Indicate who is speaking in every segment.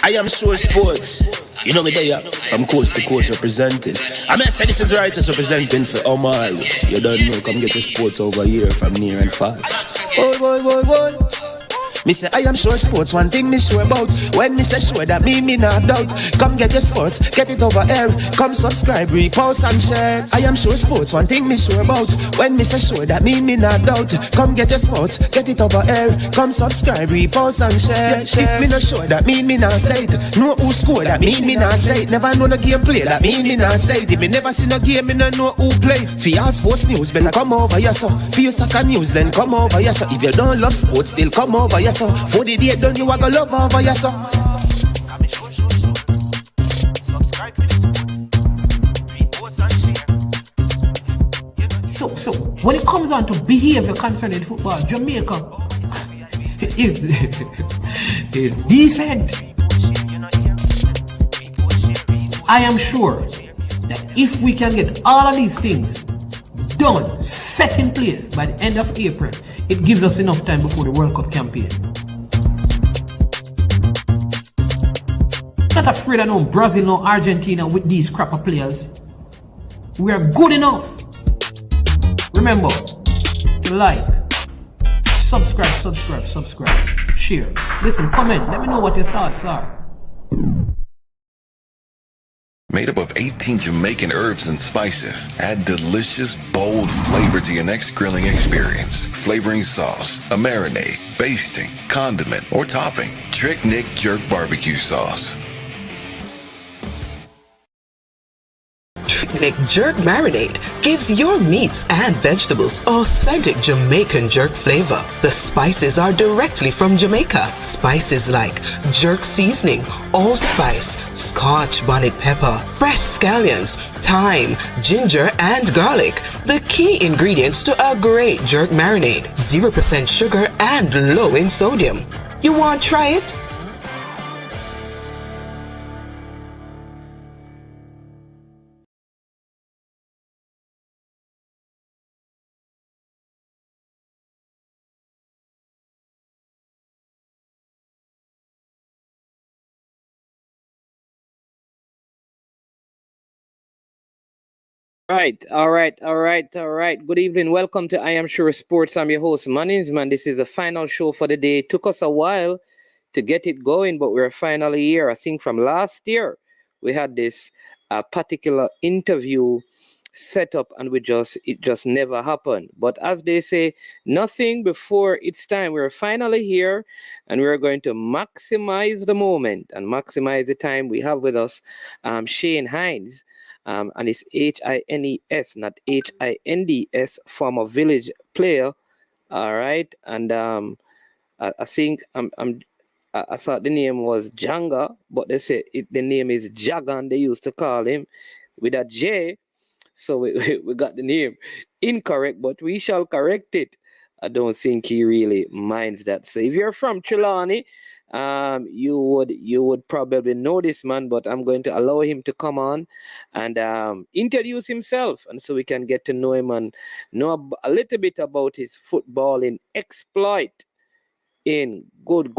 Speaker 1: I am sure sports. You know me there, I'm coast to coast representing. I mean, I say this is righteous representing for Omar. You don't know, come get your sports over here from near and far. Boy. Me say I am sure sports, one thing me sure about. When me say sure, that me not doubt. Come get your sports, get it over here. Come subscribe, repost and share. I am sure sports, one thing me sure about. When me say sure, that me not doubt. Come get your sports, get it over here. Come subscribe, repost and share. If me not sure, that me not say it. Know who score, that me not say it. Never know the game play, that me not say it. If me never seen a game, me not know who play. For your sports news, better come over here so. For your soccer news, then come over here so. If you don't love sports, still come over here so. For the day done, you are gonna love over here so.
Speaker 2: So when it comes on to behavior concerning football, Jamaica is decent. I am sure that if we can get all of these things done, set in place by the end of April, it gives us enough time before the World Cup campaign. Not afraid of no Brazil, no Argentina with these crap of players. We are good enough. Remember, like, subscribe, share. Listen, comment, let me know what your thoughts are.
Speaker 3: Made up of 18 Jamaican herbs and spices, add delicious, bold flavor to your next grilling experience. Flavoring sauce, a marinade, basting, condiment, or topping. Trick Nick Jerk Barbecue Sauce.
Speaker 4: Trick Jerk Marinade gives your meats and vegetables authentic Jamaican jerk flavor. The spices are directly from Jamaica. Spices like jerk seasoning, allspice, Scotch bonnet pepper, fresh scallions, thyme, ginger, and garlic. The key ingredients to a great jerk marinade. 0% sugar and low in sodium. You want to try it?
Speaker 5: All right. Good evening. Welcome to I Am Sure Sports. I'm your host, man. This is the final show for the day. It took us a while to get it going, but we're finally here. I think from last year, we had this particular interview set up and it just never happened. But as they say, nothing before it's time. We're finally here and we're going to maximize the moment and maximize the time. We have with us Shane Hinds. And it's Hines, not Hinds, former Village player. All right, and I think I thought the name was Janga, but they say the name is Jaygan. They used to call him with a J, so we got the name incorrect, but we shall correct it. I don't think he really minds that. So if you're from Trelawney, you would probably know this man, but I'm going to allow him to come on and introduce himself, and so we can get to know him and know a little bit about his footballing exploit in good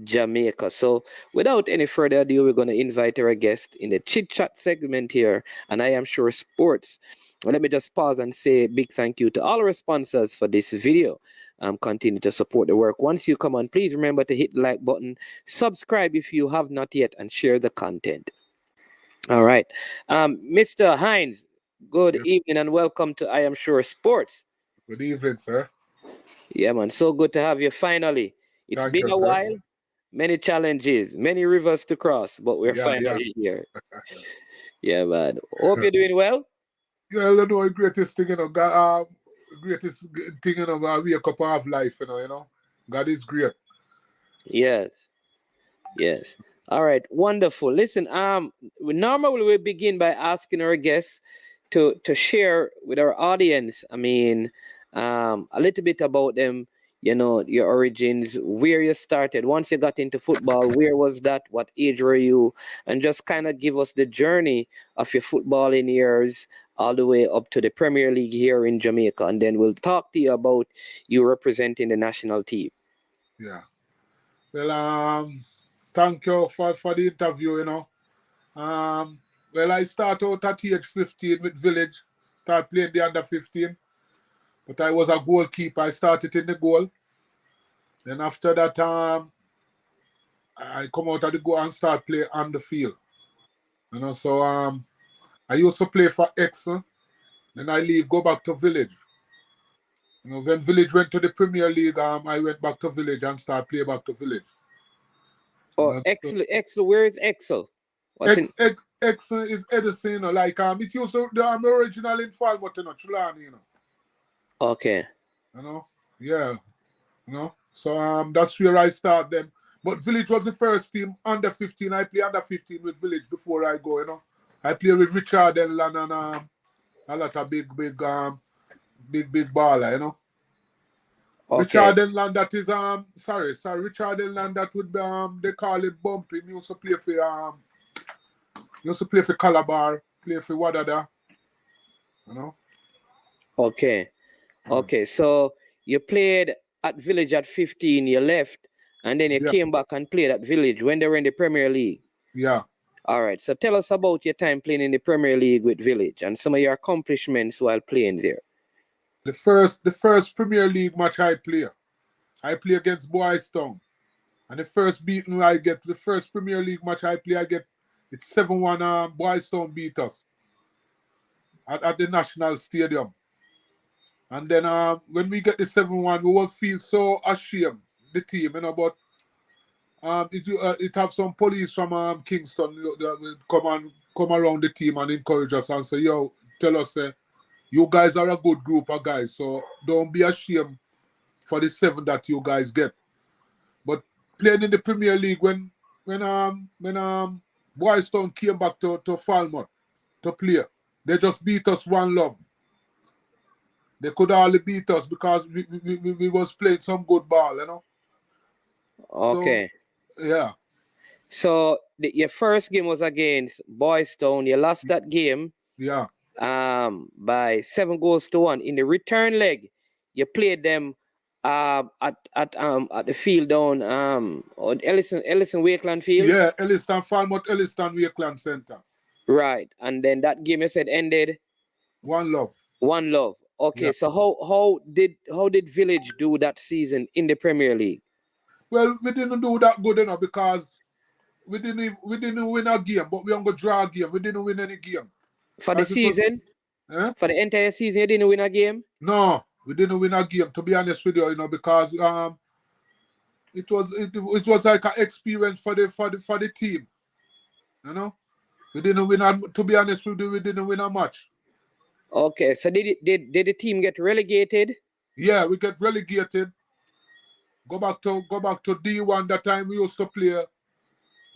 Speaker 5: Jamaica. So without any further ado, we're going to invite our guest in the chit chat segment here, and I am sure sports. Well, let me just pause and say a big thank you to all our sponsors for this video. Continue to support the work. Once you come on, please remember to hit the like button, subscribe if you have not yet, and share the content. All right. Mr. Hinds, good evening and welcome to I Am Sure Sports.
Speaker 6: Good evening, sir.
Speaker 5: Yeah, man. So good to have you finally. It's
Speaker 6: Thank
Speaker 5: been
Speaker 6: you,
Speaker 5: a
Speaker 6: sir.
Speaker 5: while, many challenges, many rivers to cross, but we're finally here. Yeah, man. Hope you're doing well.
Speaker 6: Yeah, you know, greatest thing, greatest thing, wake up of life, you know. God is great.
Speaker 5: Yes. All right, wonderful. Listen, normally we begin by asking our guests to share with our audience, I mean, a little bit about them, you know, your origins, where you started, once you got into football, where was that, what age were you, and just kind of give us the journey of your footballing years all the way up to the Premier League here in Jamaica, and then we'll talk to you about you representing the national team.
Speaker 6: Yeah. Well, Thank you for the interview, you know. Well, I start out at age 15 with Village. Start playing the under 15. But I was a goalkeeper. I started in the goal. Then after that, I come out of the goal and start playing on the field. You know, so I used to play for Exeter. Then I leave, go back to Village. You know, when Village went to the Premier League, I went back to Village and start play back to Village.
Speaker 5: Oh, Excel. Where is Excel?
Speaker 6: Excel is Edison, you know, like it used to the original in Falmouth, you know, Trelawney, you know.
Speaker 5: Okay.
Speaker 6: You know, yeah, you know. So that's where I start them. But Village was the first team under 15. I play under 15 with Village before I go, you know. I play with Richard Elland and a lot of big baller, you know.
Speaker 5: Okay.
Speaker 6: Richard Elland, that is sorry, Richard Elland, that would be they call it bumping. He used to play for Calabar, play for Wadada, you know.
Speaker 5: Okay. Okay, so you played at Village at 15, you left, and then you came back and played at Village when they were in the Premier League.
Speaker 6: Yeah.
Speaker 5: All right, so tell us about your time playing in the Premier League with Village and some of your accomplishments while playing there.
Speaker 6: The first Premier League match I play against Boys Town. And the first beating I get, the first Premier League match I play, it's 7-1 Boys Town beat us at the National Stadium. And then when we get the 7-1, we will feel so ashamed, the team, you know, but it have some police from Kingston come around the team and encourage us and say, yo, tell us, you guys are a good group of guys, so don't be ashamed for the 7 that you guys get. But playing in the Premier League, when Boys Town came back to Falmouth to play, they just beat us 1-0. They could hardly beat us because we was playing some good ball, you know.
Speaker 5: Okay.
Speaker 6: So, yeah.
Speaker 5: So your first game was against Boys Town. You lost that game.
Speaker 6: Yeah.
Speaker 5: By 7-1. In the return leg, you played them at the field down on Ellison Wakeland Field.
Speaker 6: Yeah, Falmouth Elliston Wakeland Center.
Speaker 5: Right, and then that game you said ended
Speaker 6: 1-0.
Speaker 5: 1-0. Okay, yeah. So how did Village do that season in the Premier League?
Speaker 6: Well, we didn't do that good enough because we didn't win a game, but we only draw a game. We didn't win any game.
Speaker 5: For the season? For the entire season, you didn't win a game?
Speaker 6: No, we didn't win a game, to be honest with you, you know, because it was like an experience for the team. You know? We didn't win to be honest with you, we didn't win a match.
Speaker 5: Okay, so did the team get relegated?
Speaker 6: Yeah, we get relegated. Go back to D1. That time we used to play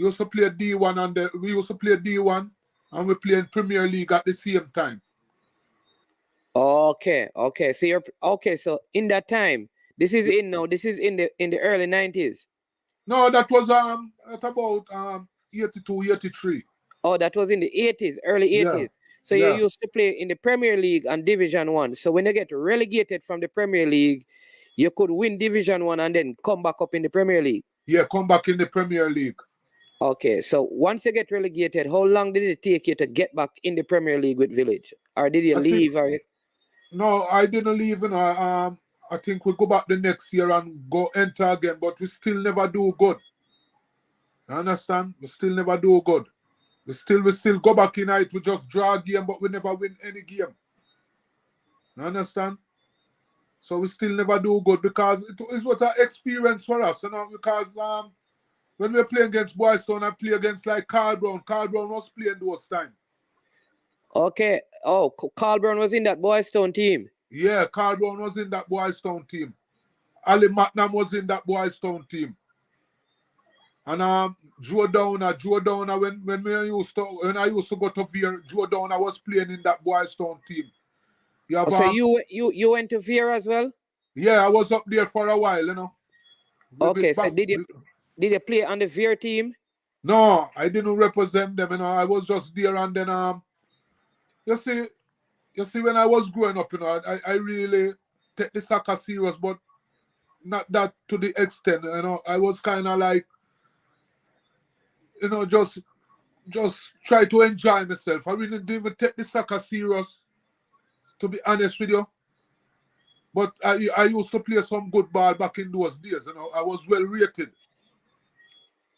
Speaker 6: D1 and we used to play D1 and we play in Premier League at the same time.
Speaker 5: Okay. So in that time, this is in the early 90s.
Speaker 6: No, that was at about 82, 83.
Speaker 5: Oh, that was in the 80s, early 80s. Yeah. So you used to play in the Premier League and Division 1. So when you get relegated from the Premier League, you could win Division 1 and then come back up in the Premier League.
Speaker 6: Yeah, come back in the Premier League.
Speaker 5: Okay, so once you get relegated, how long did it take you to get back in the Premier League with Village? Or did you leave?
Speaker 6: No, I didn't leave. You know, I think we go back the next year and go enter again, but we still never do good. You understand? We still never do good. We still go back in it. We just draw a game, but we never win any game. You understand? So we still never do good because it was an experience for us, you know, because when we play against Boys Town, I play against like Carl Brown. Carl Brown was playing those times.
Speaker 5: Okay. Oh, Carl Brown was in that Boys Town team?
Speaker 6: Yeah, Carl Brown was in that Boys Town team. Ali Matnam was in that Boys Town team. And Joe Downer, when I used to go to Veer, Joe Downer was playing in that Boys Town team.
Speaker 5: So you went to Veer as well?
Speaker 6: Yeah, I was up there for a while, you know.
Speaker 5: Okay, so did you play on the Veer team?
Speaker 6: No, I didn't represent them, you know. I was just there, and then you see when I was growing up, you know, I really take the soccer serious, but not that to the extent, you know. I was kind of like you know, just try to enjoy myself. I really didn't even take the soccer serious, to be honest with you. But I used to play some good ball back in those days. You know, I was well rated.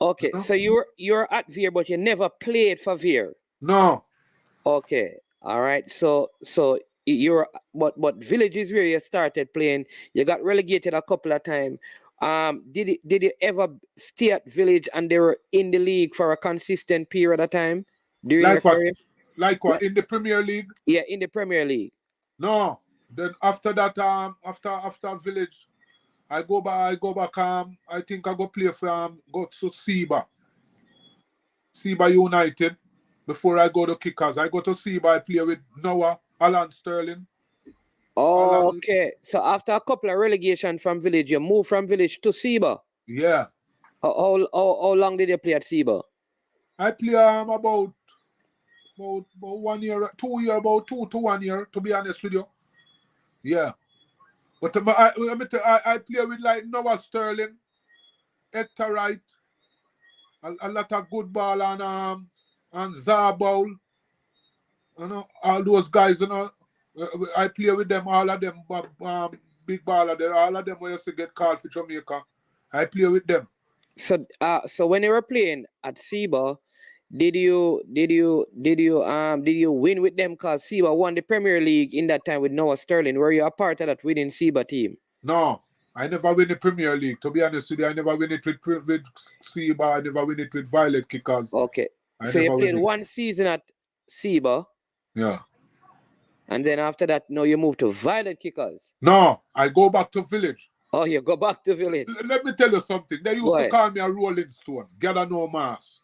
Speaker 5: Okay,
Speaker 6: You know?
Speaker 5: so you're at Veer, but you never played for Veer.
Speaker 6: No.
Speaker 5: Okay, all right. So you're but Village is where you started playing. You got relegated a couple of times. Did you ever stay at Village and they were in the league for a consistent period of time during your
Speaker 6: Like what?
Speaker 5: career?
Speaker 6: Like what? In the Premier League?
Speaker 5: Yeah, in the Premier League.
Speaker 6: No. Then after that, after Village, I go back. I think I go play for go to Seba United. Before I go to Kickers, I go to Seba. I play with Noah, Alan Sterling.
Speaker 5: Oh, okay. So after a couple of relegation from Village, you moved from Village to Seba.
Speaker 6: Yeah.
Speaker 5: How long did you play at Seba?
Speaker 6: I play about 1 year, 2 year, about 2 to 1 year, to be honest with you. Yeah. But I play with like Noah Sterling, Hector Wright, a lot of good ball and Zarbol. You know, all those guys, you know, I play with them, all of them, big baller, all of them who used to get called for Jamaica. I play with them.
Speaker 5: So when you were playing at Seba, did you win with them? Cause Seba won the Premier League in that time with Noah Sterling. Were you a part of that winning Seba team?
Speaker 6: No, I never win the Premier League. To be honest with you, I never win it with Seba. I never win it with Violet Kickers.
Speaker 5: Okay, so you played one season at Seba.
Speaker 6: Yeah.
Speaker 5: And then after that, no, you moved to Violet Kickers.
Speaker 6: No, I go back to Village.
Speaker 5: Oh, you go back to Village.
Speaker 6: Let me tell you something. They used to call me a Rolling Stone. Gather no mass.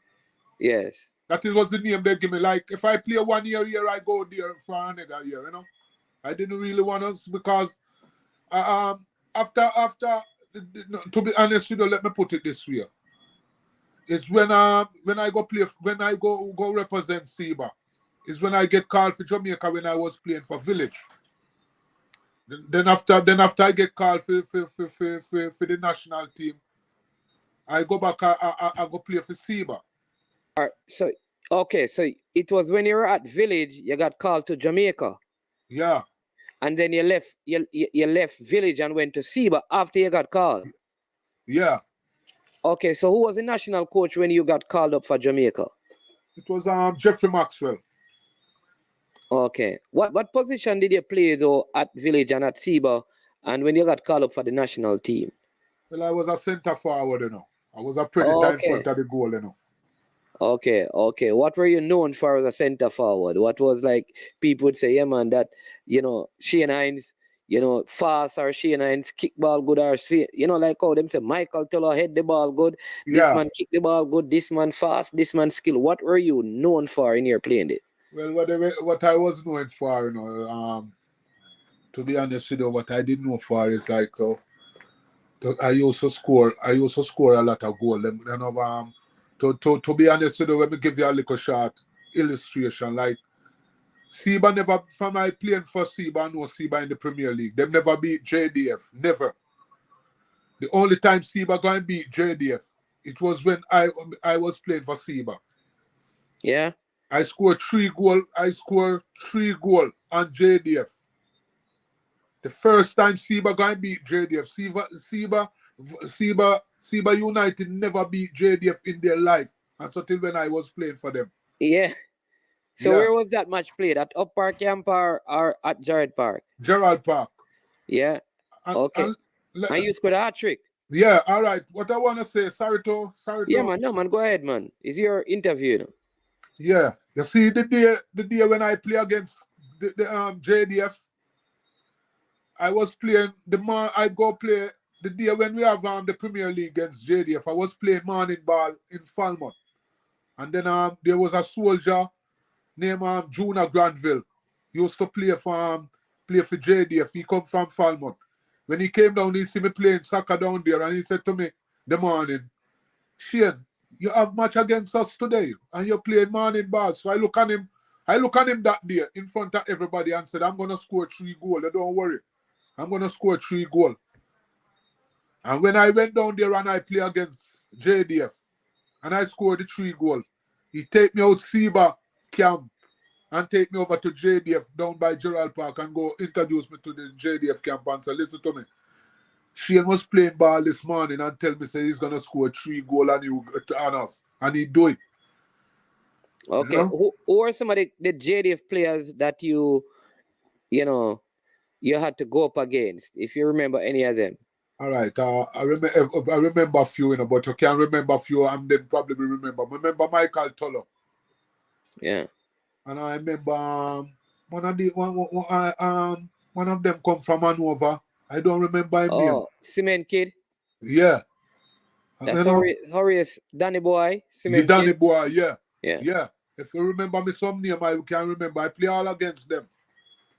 Speaker 5: Yes.
Speaker 6: That was the name they give me. Like, if I play 1 year here, I go there for another year, you know. I didn't really want to, because after to be honest with you, let me put it this way. It's when I go represent Seba. Is when I get called for Jamaica when I was playing for Village. Then after I get called for the national team, I go back. I go play for Seba.
Speaker 5: All right, so it was when you were at Village, you got called to Jamaica.
Speaker 6: Yeah.
Speaker 5: And then you left Village and went to Seba after you got called.
Speaker 6: Yeah.
Speaker 5: Okay, so who was the national coach when you got called up for Jamaica?
Speaker 6: It was Jeffrey Maxwell.
Speaker 5: Okay. What position did you play though at Village and at Seba, and when you got called up for the national team?
Speaker 6: Well, I was a centre forward, you know. I was a predator in front of the goal, you know.
Speaker 5: Okay. What were you known for as a centre forward? What was, like, people would say, yeah, man, that, you know, Shane Hinds, you know, fast, or Shane Hinds kick ball good, or, you know, like how them say Michael Teller head the ball good, this man kick the ball good, this man fast, this man skill. What were you known for in your playing days?
Speaker 6: Well, what I was known for, you know, to be honest with you, what I didn't know for is like I used to score a lot of goals. You know, to be honest with you, let me give you a little short illustration. Like, Seba never, from my playing for Seba, no Seba in the Premier League. Them never beat JDF. Never. The only time Seba going to beat JDF, it was when I was playing for Seba.
Speaker 5: Yeah.
Speaker 6: I scored 3 goals. I scored 3 goals on JDF. The first time Seba going to beat JDF. Seba United never beat JDF in their life until when I was playing for them.
Speaker 5: Yeah. So where was that match played? At Up Park Camp or at Gerald Park?
Speaker 6: Gerald Park.
Speaker 5: Yeah. Okay. And you scored a hat-trick?
Speaker 6: Yeah, all right. What I want to say, sorry to...
Speaker 5: Yeah, man. No, man. Go ahead, man. It's your interview, you know?
Speaker 6: Yeah. You see, the day when I play against the JDF, I was playing I go play the day when we have the Premier League against JDF. I was playing morning ball in Falmouth, and then there was a soldier named Juna Granville. He used to play for JDF. He come from Falmouth. When he came down, he see me playing soccer down there, and he said to me the morning, "Shane, you have match against us today, and you're playing morning ball." So I look at him that day in front of everybody and said, "I'm gonna score 3 goals. Don't worry. I'm going to score 3 goals. And when I went down there and I play against JDF, and I scored the 3 goal. He take me out Seba camp and take me over to JDF down by Gerald Park and go introduce me to the JDF camp and say, listen to me. Shane was playing ball this morning and tell me say he's gonna score 3 goals on us. And he do it.
Speaker 5: Okay.
Speaker 6: You know?
Speaker 5: Who are some of the JDF players that you had to go up against, if you remember any of them?
Speaker 6: All right, I remember a few, but I can't remember a few, and then probably remember. I remember Michael Tullow.
Speaker 5: Yeah.
Speaker 6: And I remember one of them come from Hanover. I don't remember him name.
Speaker 5: Cement Kid.
Speaker 6: Yeah.
Speaker 5: That's Horace Danny Boy.
Speaker 6: Cement Danny Kid. Boy, yeah.
Speaker 5: Yeah.
Speaker 6: Yeah. If you remember me some name, I can remember. I play all against them.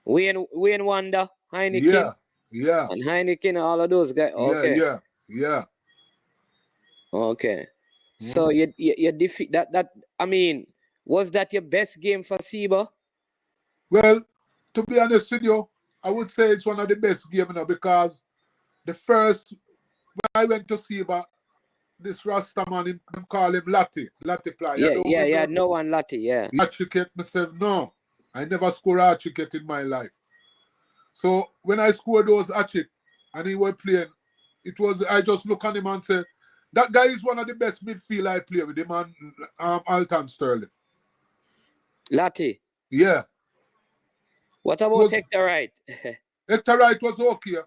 Speaker 5: Wayne Wonder, Heineken.
Speaker 6: Yeah. Yeah.
Speaker 5: And Heineken, all of those guys. Okay.
Speaker 6: Yeah.
Speaker 5: Okay. So you defeat that. I mean, was that your best game for Seba?
Speaker 6: Well, to be honest with you, I would say it's one of the best games, because the first when I went to Seba, this Rasta man, him call him Lati player.
Speaker 5: Yeah. No one Lati, yeah.
Speaker 6: Archicate myself, no. I never scored Archicate in my life. So when I scored those Archic and he was playing, I just look at him and say, that guy is one of the best midfield I play with, him and Alton Sterling.
Speaker 5: Lati?
Speaker 6: Yeah.
Speaker 5: What about Hector Wright?
Speaker 6: Hector Wright was okay.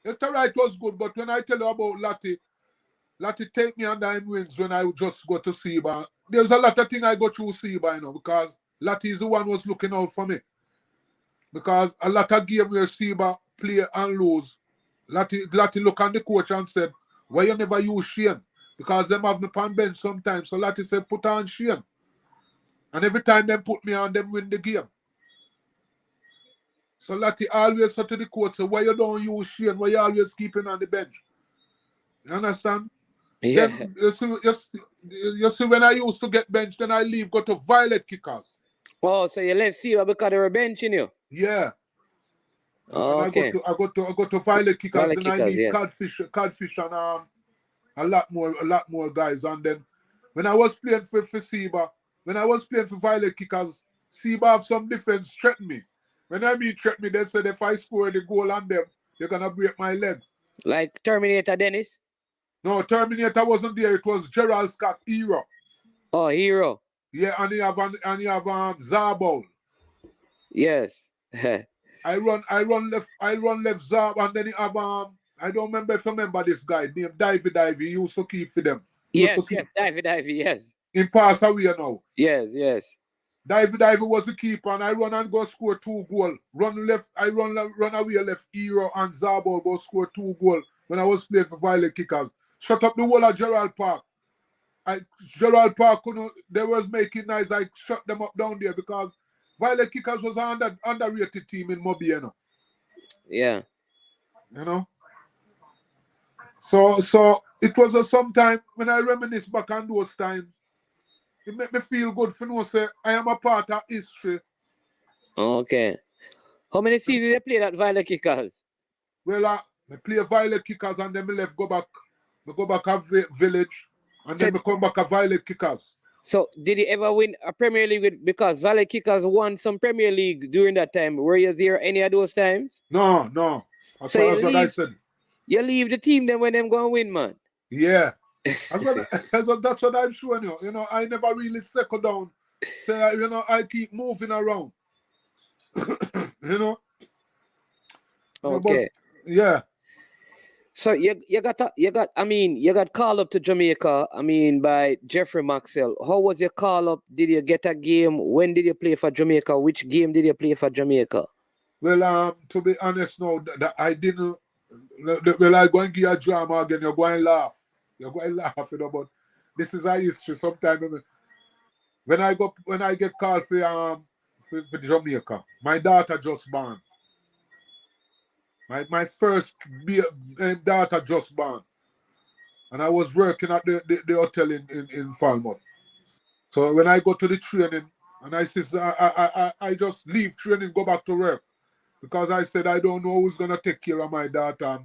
Speaker 6: Hector Wright was good, but when I tell you about Lati take me under him wings when I would just go to Seba. There's a lot of things I go through Seba, because Lati is the one who was looking out for me. Because a lot of games where Seba play and lose, Lati look at the coach and said, why you never use Shane? Because them have me on bench sometimes. So Lati said, put on Shane. And every time them put me on, them win the game. So Lati always said to the coach, say, why you don't use Shane? Why you always keeping on the bench? You understand?
Speaker 5: Yeah.
Speaker 6: Then, you see, when I used to get benched, then I leave, go to Violet Kickers.
Speaker 5: Oh, so you left Seba because they were benching you?
Speaker 6: Yeah.
Speaker 5: Oh, okay.
Speaker 6: I go to Violet Kickers,
Speaker 5: Violet
Speaker 6: then
Speaker 5: Kickers,
Speaker 6: I meet Codfish and a lot more guys. And then when I was playing for Seba, when I was playing for Violet Kickers, Seba have some defense threaten me. When I mean threaten me, they said if I score the goal on them, they're gonna break my legs.
Speaker 5: Like Terminator Dennis?
Speaker 6: No, Terminator wasn't there. It was Gerald Scott, Hero.
Speaker 5: Oh, Hero.
Speaker 6: Yeah, and you have Zarbol.
Speaker 5: Yes.
Speaker 6: I run left Zarb, and then you have I don't remember if you remember this guy named Divey. He used to keep for them.
Speaker 5: Yes, Divey, yes.
Speaker 6: In pass away now.
Speaker 5: Yes.
Speaker 6: Divey was the keeper, and I run and go score 2 goals. Run left, I run away left, Hero and Zarbol go score 2 goals when I was playing for Violet Kickers. Shut up the whole of Gerald Park. Gerald Park, they was making nice. I shut them up down there because Violet Kickers was an underrated team in Mobi,
Speaker 5: Yeah.
Speaker 6: So it was sometime when I reminisce back on those times, it made me feel good for say I am a part of history.
Speaker 5: Okay. How many seasons you played at Violet Kickers?
Speaker 6: Well, I play Violet Kickers and then I go back at Village and then I come back at Violet Kickers.
Speaker 5: So did you ever win a Premier League because Violet Kickers won some Premier League during that time? Were you there any of those times?
Speaker 6: No. That's what I said.
Speaker 5: You leave the team then when them go and win, man.
Speaker 6: Yeah. That's what I'm showing you. I never really settle down. So, I keep moving around.
Speaker 5: Okay.
Speaker 6: But, yeah.
Speaker 5: So you got called up to Jamaica, by Jeffrey Maxwell. How was your call up? Did you get a game? When did you play for Jamaica? Which game did you play for Jamaica?
Speaker 6: Well, to be honest now, that I didn't. Well, I go and give you a drama again. You're going to laugh. But this is our history. Sometimes when I get called for Jamaica, my daughter just born. My first daughter just born. And I was working at the hotel in Falmouth. So when I go to the training, and I says I just leave training, go back to work. Because I said I don't know who's gonna take care of my daughter.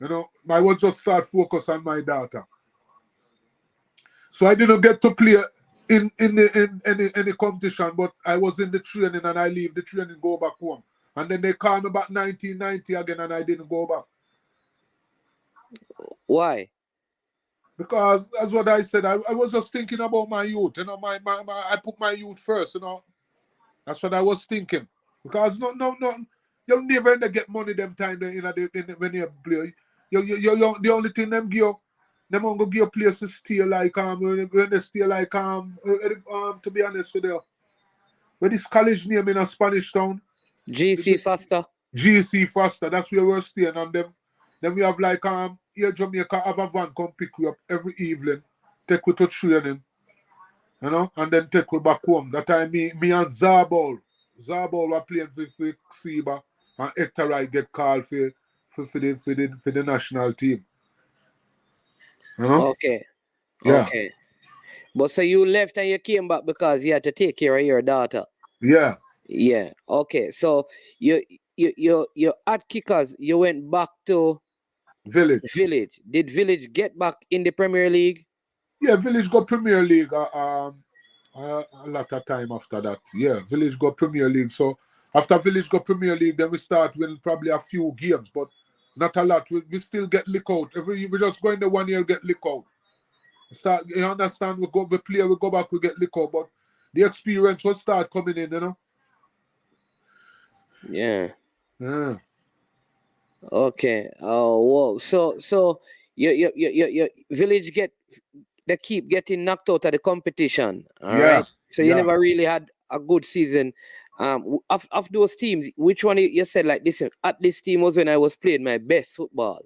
Speaker 6: I was just start focus on my daughter. So I didn't get to play in any competition, but I was in the training and I leave the training, go back home. And then they called me back 1990 again and I didn't go back.
Speaker 5: Why?
Speaker 6: Because that's what I said. I was just thinking about my youth. You know, I put my youth first, you know. That's what I was thinking. Because no, you'll never get money them time when you play. You the only thing them give them gonna give you place to stay like when they stay like to be honest with you. Where this college name in a Spanish town?
Speaker 5: GC Foster.
Speaker 6: GC Foster, that's where we're staying on them. Then we have like here Jamaica have a van come pick you up every evening, take you to training, you know, and then take you back home. That time me and Zabol were playing for Siba and Hector I get called for the national team. You know?
Speaker 5: Okay.
Speaker 6: Yeah.
Speaker 5: Okay. But so you left and you came back because you had to take care of your daughter.
Speaker 6: Yeah.
Speaker 5: Yeah. Okay. So you at Kickers, you went back to
Speaker 6: Village.
Speaker 5: Did Village get back in the Premier League?
Speaker 6: Yeah, Village got Premier League a lot of time after that. Yeah, Village got Premier League. So after Village got Premier League, then we start winning probably a few games, but not a lot. We still get lick out. We just go in the 1 year, get lick out. Start, you understand? We go back, we get lick out. But the experience will start coming in, you know?
Speaker 5: Yeah.
Speaker 6: Yeah.
Speaker 5: Okay. Oh, whoa. So your Village they keep getting knocked out of the competition. All right. So you never really had a good season. Of those teams, which one you said like this? At this team was when I was playing my best football.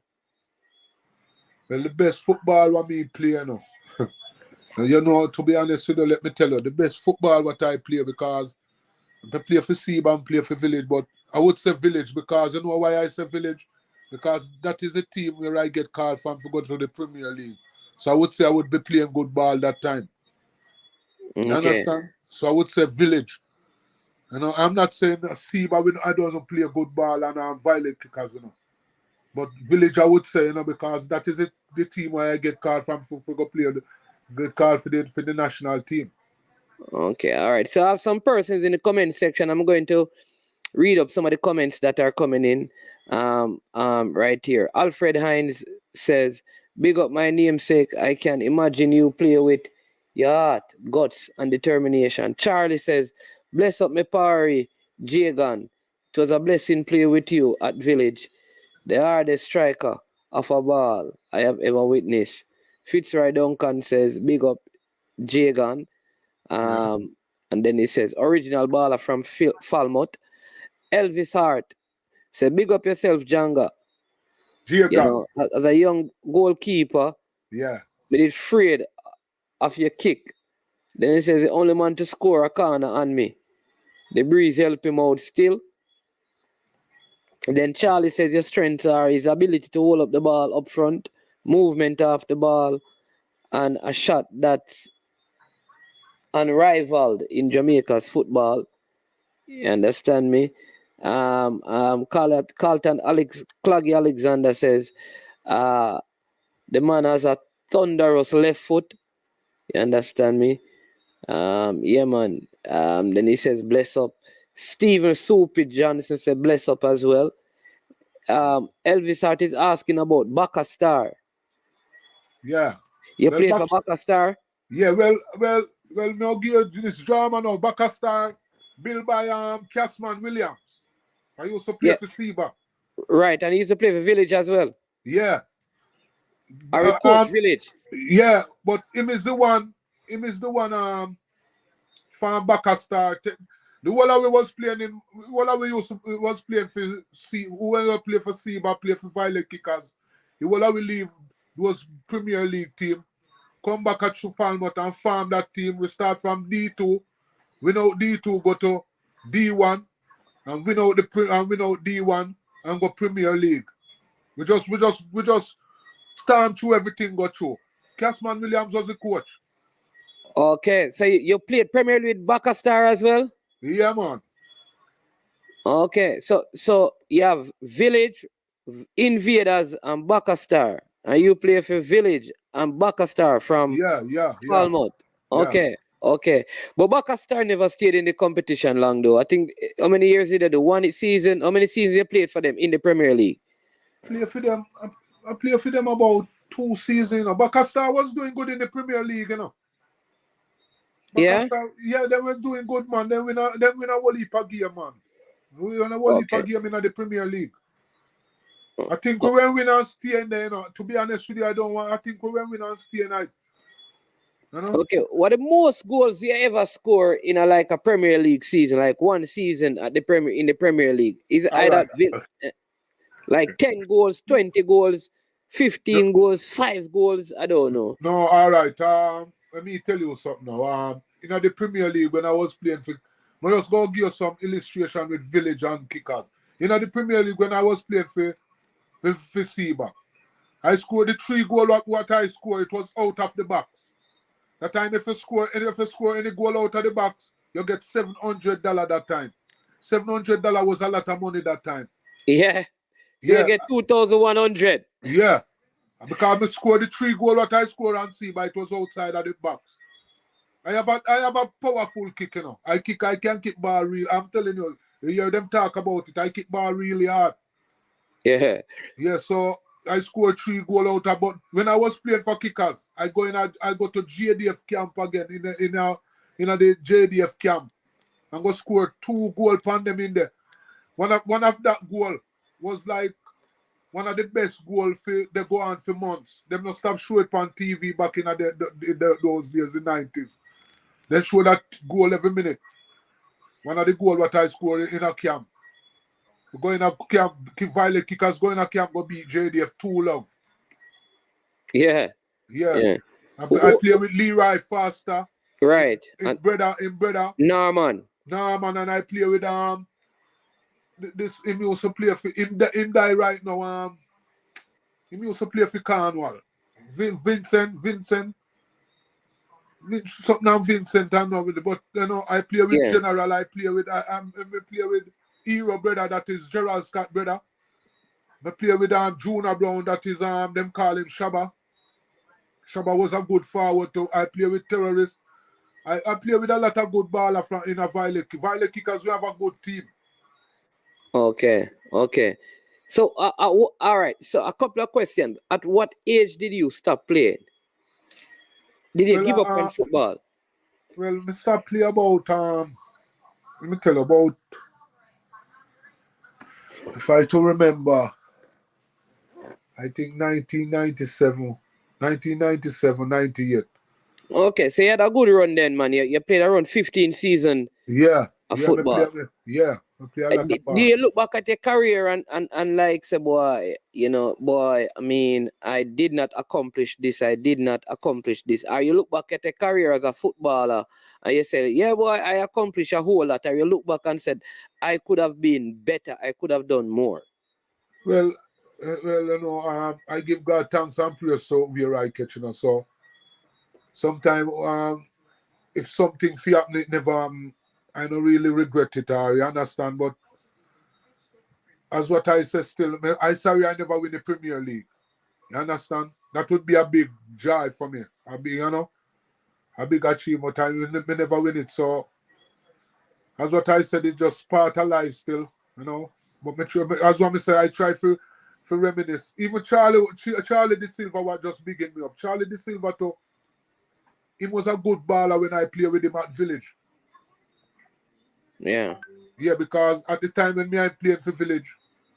Speaker 6: Well, the best football what me play, you know. You know, to be honest with you, let me tell you, the best football what I play because I play for Seba and play for Village, but I would say Village because you know why I say Village? Because that is a team where I get called from to go to the Premier League. So I would say I would be playing good ball that time. You understand? So I would say Village. You know, I'm not saying Seba, I don't play good ball and I'm violent kickers, you know. But Village, I would say, you know, because that is the team where I get called from for go play, get called for the national team.
Speaker 5: Okay, all right. So I have some persons in the comment section. I'm going to read up some of the comments that are coming in right here. Alfred Hinds says, big up my namesake. I can imagine you play with your heart, guts, and determination. Charlie says, bless up my party, Jaygan. It was a blessing play with you at Village. The hardest striker of a ball I have ever witnessed. Fitzroy Duncan says, big up Jaygan. And then he says, original baller from Falmouth. Elvis Hart said, big up yourself, Janga. You know, as a young goalkeeper,
Speaker 6: yeah,
Speaker 5: but it's afraid of your kick. Then he says, the only man to score a corner on me. The breeze help him out still. And then Charlie says your strengths are his ability to hold up the ball up front, movement off the ball, and a shot that's unrivaled in Jamaica's football. You understand me? Carlton Claggy Alexander says the man has a thunderous left foot. You understand me? Yeah, man. Then he says bless up. Stephen Soupy Johnson said bless up as well. Elvis Hart is asking about Baka Star.
Speaker 6: Yeah.
Speaker 5: You play for Baka Star?
Speaker 6: Yeah, well, no give this drama now. Baka Star built by Casman Williams. I used to play for Seba.
Speaker 5: Right, and he used to play for Village as well.
Speaker 6: Yeah.
Speaker 5: I coach Village.
Speaker 6: Yeah, but him is the one from Baka Star. The one we was playing in, was playing for whoever play for Seba, play for Violet Kickers. The one we leave was Premier League team. Come back at Falmouth and farm that team. We start from D2. Win out D2, go to D1, and win out D1 and go Premier League. We just storm through everything, go through. Casman Williams was the coach.
Speaker 5: Okay, so you played Premier League with Baka Star as well?
Speaker 6: Yeah, man.
Speaker 5: Okay, so you have Village, Invaders, and Baka Star. And you play for Village and Bakastar from
Speaker 6: Yeah.
Speaker 5: Falmouth. Okay. Okay. But Bakastar never stayed in the competition long though. I think how many years did they do? One season? How many seasons they played for them in the Premier League?
Speaker 6: Play for them. I play for them about 2 seasons, you know. Bakastar was doing good in the Premier League, you know.
Speaker 5: Yeah.
Speaker 6: Yeah, they were doing good, man. They win a whole heap of game, man. We won a whole heap of game in the Premier League. I think we win and stay in there, you know. To be honest with you, I think we win and stay in there. You know?
Speaker 5: Okay. What the most goals you ever score in a Premier League season, like one season at the Premier League? Is it either like 10 goals, 20 goals, 15 goals, 5 goals? I don't know.
Speaker 6: No, all right. Let me tell you something now. In the Premier League, when I was playing for, I just go give you some illustration with Village and kickers. In the Premier League, when I was playing for Seba, I scored the 3 goal. What I scored, it was out of the box. That time, if you score any goal out of the box, you get $700 that time. $700 was a lot of money that time.
Speaker 5: Yeah. So you get 2,100.
Speaker 6: Yeah. Because I scored the 3 goal what I scored and see, but it was outside of the box. I have a powerful kick, you know. I can kick ball real. I'm telling you, you hear them talk about it. I kick ball really hard.
Speaker 5: Yeah.
Speaker 6: Yeah, so I scored 3 goal out of, but when I was playing for kickers, I go to JDF camp again in the JDF camp. I'm gonna score 2 goal on them in there. One of that goal was like one of the best goals they go on for months. Them not stop showing it on TV back in those years, the 90s. They show that goal every minute. One of the goals what I scored in a camp. We go in a camp, violent kickers go in a camp, go beat JDF 2-love.
Speaker 5: Yeah.
Speaker 6: I play with Leroy Foster.
Speaker 5: Right.
Speaker 6: His brother.
Speaker 5: Norman,
Speaker 6: and I play with this him used to play for him die right now. He used to play for Cornwall. Vincent. Something Vincent, I'm not with it, but you know, I play with General, I play with Hero brother, that is Gerald Scott brother. I play with Junior Brown, that is them call him Shabba. Shabba was a good forward too. I play with Terrorists. I play with a lot of good baller from in a Violet Kickers. We have a good team.
Speaker 5: Okay. So all right. So a couple of questions. At what age did you stop playing? Did you give up on football?
Speaker 6: Well, I stopped playing about let me tell you about, if I to remember, I think 1997, 98.
Speaker 5: Okay, so you had a good run then, man. You played around 15 seasons of football.
Speaker 6: I play a lot of ball.
Speaker 5: Do you look back at your career and like say, boy, I mean, I did not accomplish this. Or you look back at your career as a footballer and you say, yeah, boy, I accomplished a whole lot. Or you look back and said, I could have been better. I could have done more.
Speaker 6: Well, you know, I give God thanks and praise so we're right catching us. So sometimes if something happen, it never I don't really regret it, or you understand, but as what I say still, I sorry I never win the Premier League. You understand? That would be a big joy for me. A big achievement. I never win it. So as what I said, it's just part of life still, you know. But as what I say, I try to reminisce. Even Charlie De Silva was just bigging me up. Charlie De Silva too, he was a good baller when I played with him at Village.
Speaker 5: Yeah.
Speaker 6: Yeah, because at the time when I'm playing for Village,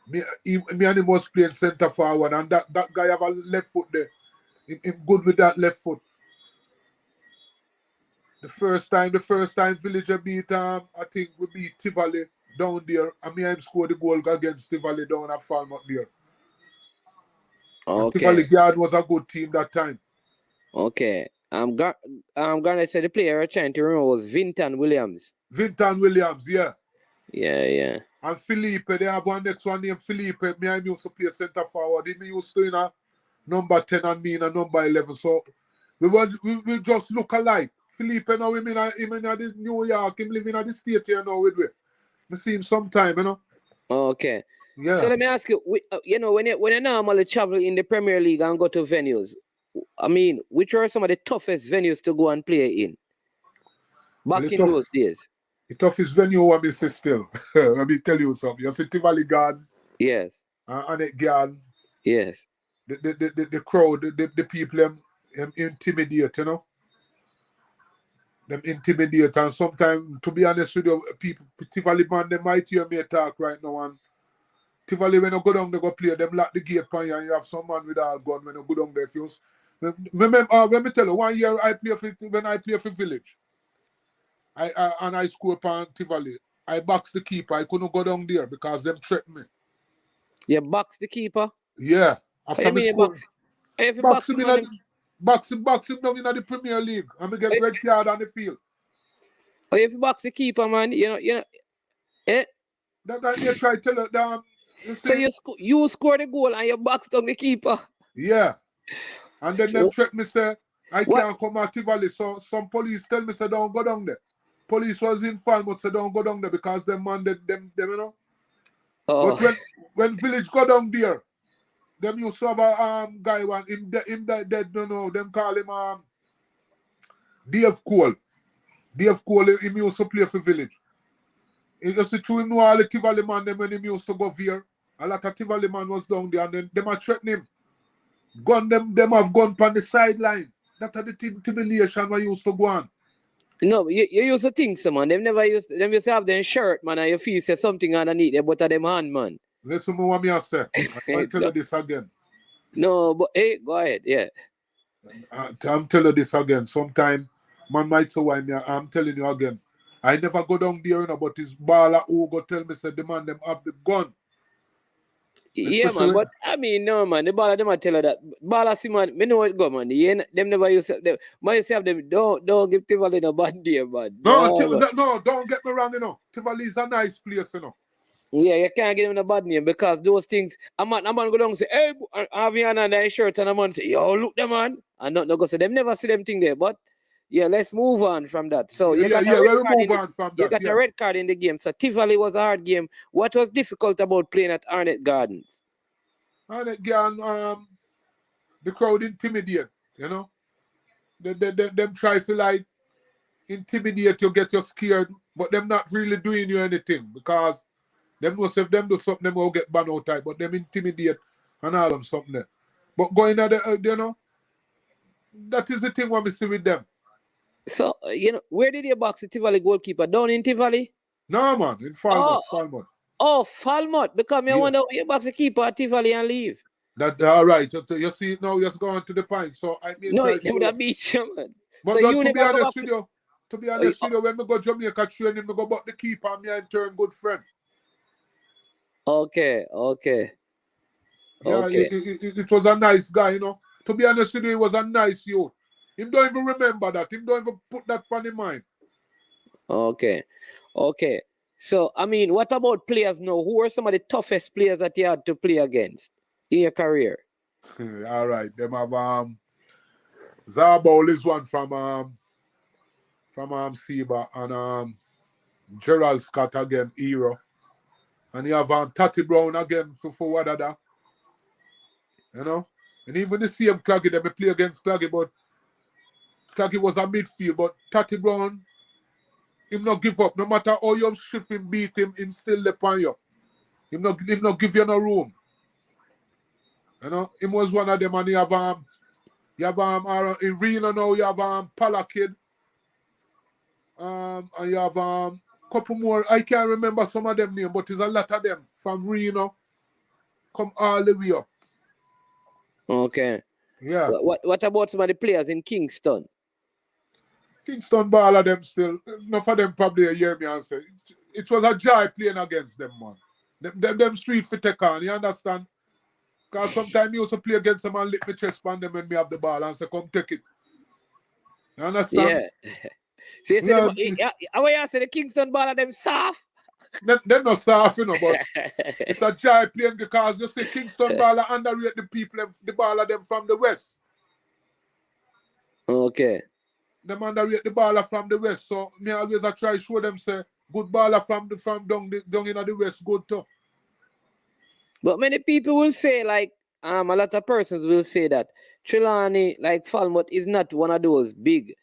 Speaker 6: me and him was playing centre forward, and that guy have a left foot there. Him good with that left foot. The first time Village beat I think we beat Tivoli down there, and me and him scored the goal against Tivoli down at Falmouth there.
Speaker 5: Okay.
Speaker 6: Tivoli Guard was a good team that time.
Speaker 5: Okay. I'm gonna say the player I'm trying to remember was Vinton Williams.
Speaker 6: Vinton Williams, yeah.
Speaker 5: Yeah.
Speaker 6: And Felipe, they have one next one named Felipe. Me and him used to play centre forward. He used to in a number 10 and me in a number 11. So we just look alike. Felipe now him in the New York. Him living in the state here now with me. I see him sometime, you know.
Speaker 5: Okay.
Speaker 6: Yeah.
Speaker 5: So let me ask you, you know, when you normally travel in the Premier League and go to venues, I mean, which are some of the toughest venues to go and play in
Speaker 6: Well,
Speaker 5: back in those days?
Speaker 6: the toughest venue what me say still. Let me tell you something. You see Tivoli Garden,
Speaker 5: Yes,
Speaker 6: Annette Garden,
Speaker 5: yes.
Speaker 6: the crowd, the people them intimidate, you know. Them intimidate, and sometimes, to be honest with you, people Tivoli man, they might hear me talk right now, and Tivoli when you go down, they go play, them lock the gate on you, and you have some man with all gun when you go down there. If you remember, let me tell you, 1 year when I play for Village, I score upon Tivoli. I box the keeper. I couldn't go down there because them threatened me.
Speaker 5: You box the keeper?
Speaker 6: Yeah.
Speaker 5: What
Speaker 6: After
Speaker 5: you
Speaker 6: me
Speaker 5: mean you
Speaker 6: score,
Speaker 5: box? If you
Speaker 6: box
Speaker 5: box
Speaker 6: him
Speaker 5: him
Speaker 6: in
Speaker 5: on
Speaker 6: a,
Speaker 5: him,
Speaker 6: box him down in the Premier League. And me get red card on the field.
Speaker 5: or if you box the keeper, man, you know, eh?
Speaker 6: That guy they try to tell her down. You
Speaker 5: So
Speaker 6: see?
Speaker 5: you score the goal and you box down the keeper.
Speaker 6: Yeah. And then them threat me say, I
Speaker 5: What?
Speaker 6: can't come at Tivoli. So some police tell me say don't go down there. Police was in Falmouth, so don't go down there because them man them you know.
Speaker 5: Oh,
Speaker 6: But when Village go down there, them used to have a guy one him dead no no. Them call him Dave Cole. Dave Cole him used to play for Village. It just the true him know all the Tivoli man them when him used to go here. A lot of Tivoli man was down there and then them a threaten him. Gun them have gone on the sideline. That are the intimidation I used to go on.
Speaker 5: no, you used to think so, man. Them used to have them shirt, man, and your feet say something underneath there, but them hand, man.
Speaker 6: Listen to what me I say. I'll tell you this again.
Speaker 5: No, but hey, go ahead, yeah.
Speaker 6: I'm telling you this again. Sometime man might say why me. I'm telling you again. I never go down there, you know, but it's baller who go tell me say the man them have the gun.
Speaker 5: Yeah, man,
Speaker 6: Especially
Speaker 5: but I mean, no, man, the baller them I tell her that. Baller see, man, me know it go, man. Them never used to, might say them, don't give Tivoli no bad day, man.
Speaker 6: no,
Speaker 5: No, man.
Speaker 6: no, don't get me wrong, you know. Tivoli is a nice place, you know.
Speaker 5: Yeah, you can't give them a bad name because those things, a man go down and say, hey, have you on a shirt, and a man say, yo, look them, man. And not go say, them never see them thing there, but yeah, let's move on from that. So you got a red
Speaker 6: We'll
Speaker 5: card
Speaker 6: move on from
Speaker 5: you
Speaker 6: that.
Speaker 5: got a red card in the game. So Tivoli was a hard game. What was difficult about playing at Arnett Gardens?
Speaker 6: And again, the crowd intimidate, you know. Them try to like intimidate you, get you scared, but them not really doing you anything because them know if them do something, them will get banned out type, but them intimidate and all them something there. But going at the, you know, that is the thing what we see with them.
Speaker 5: So, you know, where did you box the Tivoli goalkeeper? Down in Tivoli?
Speaker 6: No, man, in Falmouth, Falmouth.
Speaker 5: Oh, Falmouth. Because I
Speaker 6: Yeah.
Speaker 5: wonder where you box the keeper at Tivoli and leave.
Speaker 6: That all right. You see it now, just going to the point. So I mean,
Speaker 5: No,
Speaker 6: try
Speaker 5: it would
Speaker 6: show
Speaker 5: have
Speaker 6: you.
Speaker 5: beat you, man.
Speaker 6: But
Speaker 5: So you
Speaker 6: to be
Speaker 5: never go
Speaker 6: honest
Speaker 5: back
Speaker 6: with you, when we go Jamaica training, we go back the keeper and me and turn good friend.
Speaker 5: Okay.
Speaker 6: Yeah,
Speaker 5: Okay.
Speaker 6: it was a nice guy, you know. To be honest with you, he was a nice youth. Him don't even remember that. Him don't even put that on his mind.
Speaker 5: Okay. So, I mean, what about players now? Who are some of the toughest players that you had to play against in your career?
Speaker 6: All right. Them have Zarbol is one from Seba and Gerald Scott again, hero. And you have Tati Brown again for Wadada. You know? And even the same Claggy, they may play against Claggy, but Claggy was a midfield, but Tati Brown, him not give up. No matter how you shift him, beat him still lep on you. Him not give you no room. You know, him was one of them, and you have in Reno now, you have Pala Kid. And you have couple more. I can't remember some of them names, but there's a lot of them from Reno. Come all the way up.
Speaker 5: Okay.
Speaker 6: Yeah.
Speaker 5: What about some of the players in Kingston?
Speaker 6: Kingston ball of them still. Enough of them probably hear me and say it was a joy playing against them, man. Them street for take on, you understand? Because sometimes you also play against them and lick my chest on them when me have the ball and say, come take it. You understand?
Speaker 5: Yeah. So you say how you say the Kingston ball of them soft?
Speaker 6: They're not soft, you know, but it's a joy playing because just the Kingston ball underrate the people, the ball of them from the west.
Speaker 5: Okay.
Speaker 6: Them underrate the baller from the west, so me always I try show them say good baller from down in the west good too.
Speaker 5: But many people will say, like, a lot of persons will say that Trelawney, like Falmouth, is not one of those big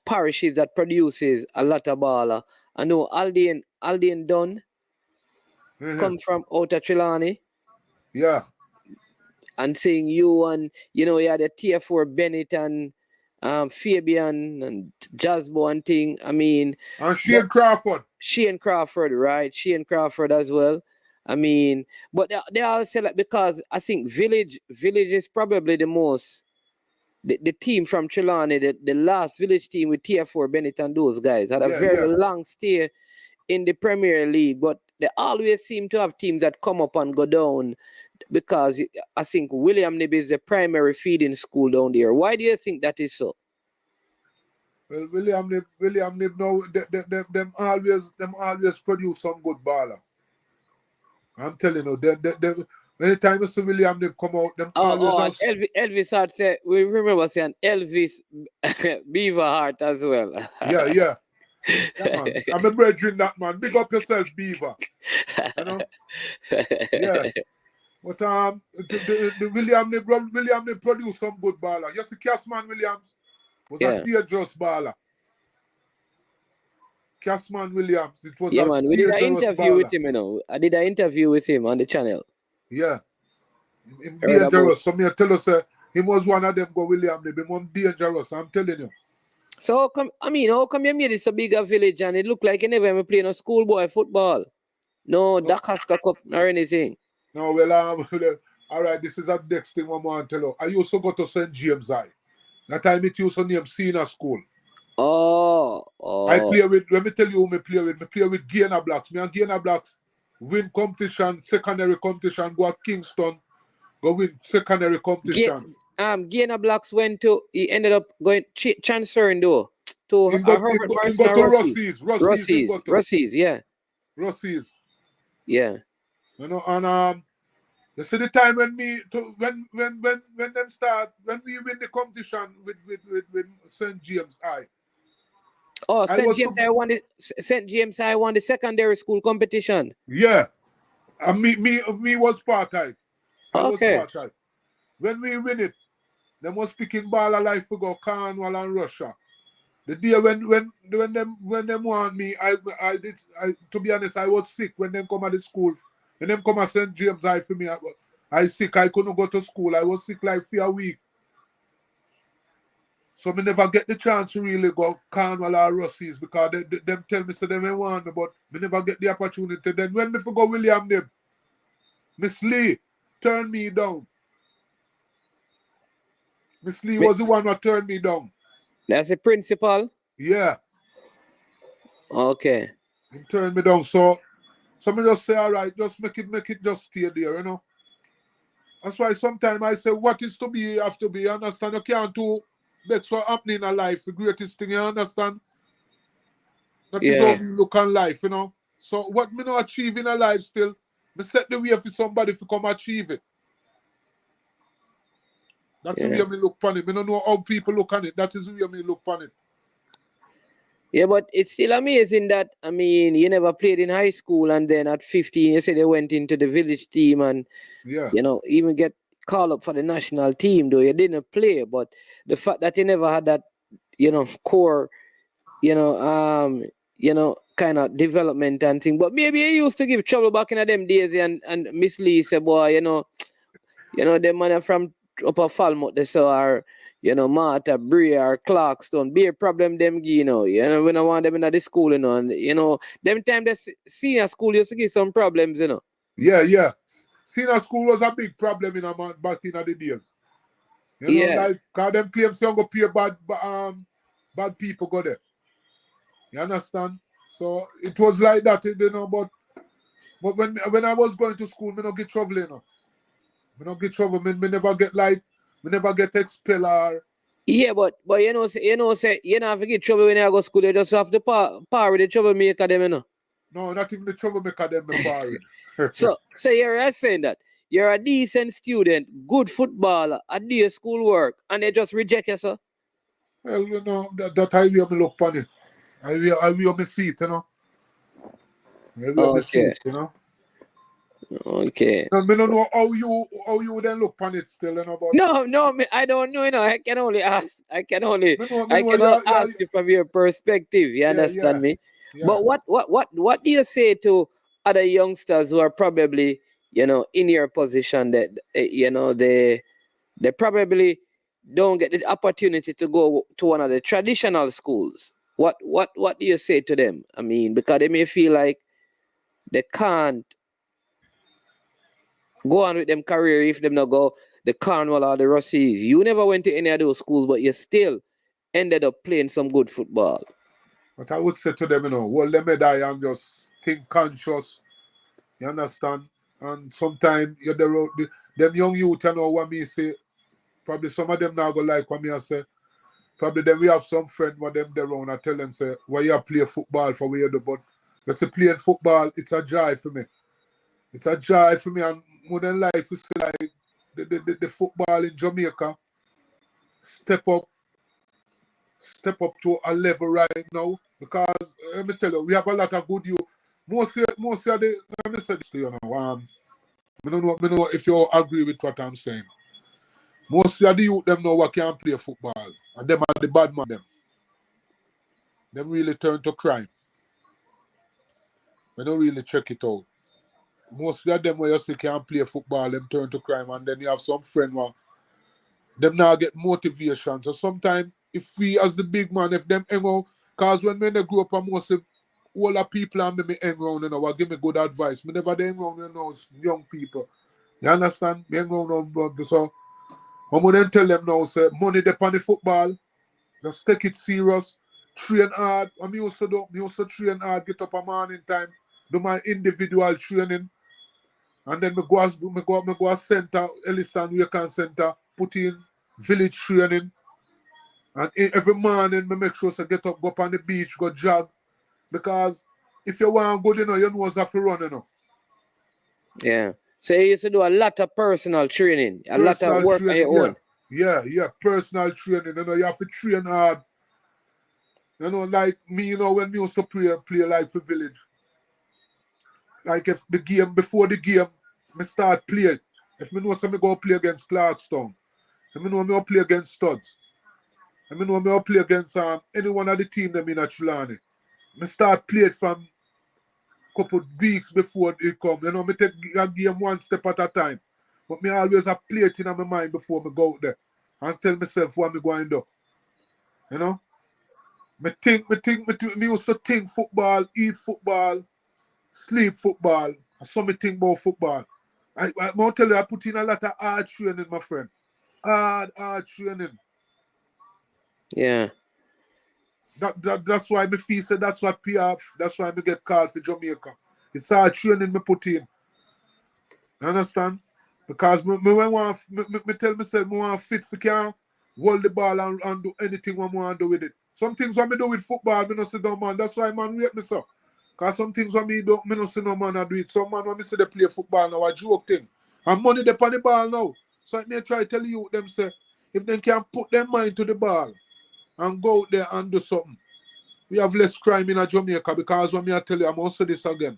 Speaker 5: parishes that produces a lot of baller. I know Aldean Dunn come from out of Trelawney.
Speaker 6: Yeah.
Speaker 5: And saying you and you had the TF4 Bennett and Fabian and Jasbo and thing. I mean,
Speaker 6: and Shane Crawford.
Speaker 5: Shane Crawford, right? Shane Crawford as well. I mean, but they all say like, because I think Village is probably the most the team from Trelawney, the last Village team with TF4 Bennett and those guys had a very long stay in the Premier League, but they always seem to have teams that come up and go down because I think William Nib is the primary feeding school down there. Why do you think that is so?
Speaker 6: Well, William Nib now, them always produce some good baller. I'm telling you, anytime you see William Nib come out, them always have...
Speaker 5: Elvis Hart said, we remember saying Elvis Beaver Hart as well.
Speaker 6: Yeah, man. I'm a brethren that, man. Big up yourself, Beaver. You know? Yeah. But the William Nib produced some good baller. You see, Casman Williams was a dangerous baller. Casman Williams, it was a
Speaker 5: man. We did an interview
Speaker 6: baller.
Speaker 5: with him, I did an interview with him on the channel.
Speaker 6: Yeah. Him dangerous. So me tell us, he was one of them go William Nib. He was dangerous, I'm telling you.
Speaker 5: So how come you made it so big a Village and it looked like you never ever played no schoolboy football? No Dakaska Cup or anything.
Speaker 6: No, well, all right, this is a next thing I want to tell you. I used to go to St. James High. That time it used to name senior school.
Speaker 5: Oh.
Speaker 6: I play with, let me tell you who I play with. I play with Gainer Blacks. Me and Gainer Blacks win competition, secondary competition, go at Kingston, go win secondary competition.
Speaker 5: Gainer Blacks he ended up going transferring though to Russies, yeah.
Speaker 6: Russies.
Speaker 5: Yeah.
Speaker 6: You know, and you see the time when we win the competition with St. James High.
Speaker 5: Oh, St. James I won the secondary school competition.
Speaker 6: Yeah. And me was part-time.
Speaker 5: Okay.
Speaker 6: Was part-time. When we win it, they was picking ball alive for go Cornwall and Russia. The day when them want me, I to be honest, I was sick when them come at the school. When them come at St. James High for me, I sick. I couldn't go to school. I was sick like for a week. So me never get the chance to really go Cornwall or Russies because them tell me so they may want me, but me never get the opportunity. Then when me for go William Nib, Miss Lee turned me down. Miss Lee was the one who turned me down.
Speaker 5: That's the principal?
Speaker 6: Yeah.
Speaker 5: Okay.
Speaker 6: He turned me down. So me just say, all right, just make it just stay there, you know. That's why sometimes I say, what is to be, have to be, you understand? You can't do that's what happening in life, the greatest thing, you understand? That is how we look on life, you know. So what me not achieve in a life still, me set the way for somebody to come achieve it. That's the way me look on it. I don't know how people look on it. That is the way me look on it.
Speaker 5: Yeah, but it's still amazing that, I mean, you never played in high school and then at 15, you said you went into the Village team and, even get called up for the national team, though you didn't play. But the fact that you never had that, core, kind of development and thing. But maybe you used to give trouble back in them days and Miss Lee said, boy, them man from Upper Falmouth, they saw our, Martha, Brea, or Clarkstone, be a problem them, when I want them in the school, and, them time the senior school used to give some problems,
Speaker 6: Yeah. Senior school was a big problem in back in the days. Like, because them claims you go pay bad people go there. You understand? So it was like that, but when I was going to school, me not get trouble, Me not get trouble. Me never get expelled or...
Speaker 5: Yeah, but you know, say you not get trouble when you go to school. You just have to par with the troublemaker them,
Speaker 6: No, not even the troublemaker them par with.
Speaker 5: So you're saying that you're a decent student, good footballer, a day school work, and they just reject you, sir?
Speaker 6: Well, that I will me look funny. I will me see it, I will me see it,
Speaker 5: Okay.
Speaker 6: No, me don't know how you then look on it still, you know, but
Speaker 5: No, I don't know. You know, I can only ask.
Speaker 6: me
Speaker 5: I
Speaker 6: know,
Speaker 5: can only ask you from your perspective. You
Speaker 6: yeah,
Speaker 5: understand me?
Speaker 6: yeah.
Speaker 5: But what do you say to other youngsters who are probably, in your position that they probably don't get the opportunity to go to one of the traditional schools? What do you say to them? I mean, because they may feel like they can't go on with them career if them not go the Cornwall or the Russies. You never went to any of those schools, but you still ended up playing some good football.
Speaker 6: But I would say to them, you know, well, let me die and just think conscious. You understand? And sometimes you're the road, them young youth, you know what me say. Probably some of them now go like what me I say. Probably then we have some friend with them there around. I tell them say, why you play football for where you do, but you see playing football, it's a joy for me. It's a joy for me, and more than life is like the football in Jamaica step up to a level right now, because let me tell you, we have a lot of good youth. Most of the, let me say this to you now. I don't know if you agree with what I'm saying. Most of the youth them know what can play football, and them are the bad man them really turn to crime. We don't really check it out. Most of them where you see can play football, them turn to crime, and then you have some friend where them now get motivation. So sometimes if we as the big man, if them hang out, cause when they grow up and most of all the people and me hang around, you know, give me good advice. Me never they hang around, you know, young people. You understand? Me hang around, so I'm gonna tell them now, say money depend on the football. Just take it serious. Train hard. I me used to train hard, get up a morning time, do my individual training. And then me go a center, Ellison Weekend Center, put in village training. And every morning me make sure to get up, go up on the beach, go jog. Because if you want good, you know what's have to run, you know.
Speaker 5: Yeah. So you used to do a lot of personal training, a lot of
Speaker 6: Personal
Speaker 5: work on
Speaker 6: training,
Speaker 5: your own.
Speaker 6: yeah. Personal training. You know, you have to train hard. You know, like me, you know, when me used to play like for village. Like if the game, before the game, me start playing. If me know something go play against Clarkstown, if me know me go play against Studs, if me know me go play against any one of the team them in Trelawney, me start playing from couple weeks before it come. You know, me take a game one step at a time. But me always have play it in my mind before me go out there and tell myself what me going to do. You know? Me used to think football, eat football, sleep football. And so me think about football. I tell you, I put in a lot of hard training, my friend. Hard training.
Speaker 5: Yeah.
Speaker 6: That's why me feel say that's what PR, that's why me get called for Jamaica. It's hard training me put in. You understand? Because me tell myself me want fit for can hold the ball and do anything I want to do with it. Some things what me do with football, me no sit down, man. That's why man rate me so. Because some things what me no see no man I do it. Some man when me see they play football now, a joke thing. And money they on the ball now. So I may try tell you them say, if they can put their mind to the ball and go out there and do something, we have less crime in Jamaica. Because when me I tell you, I'm also this again.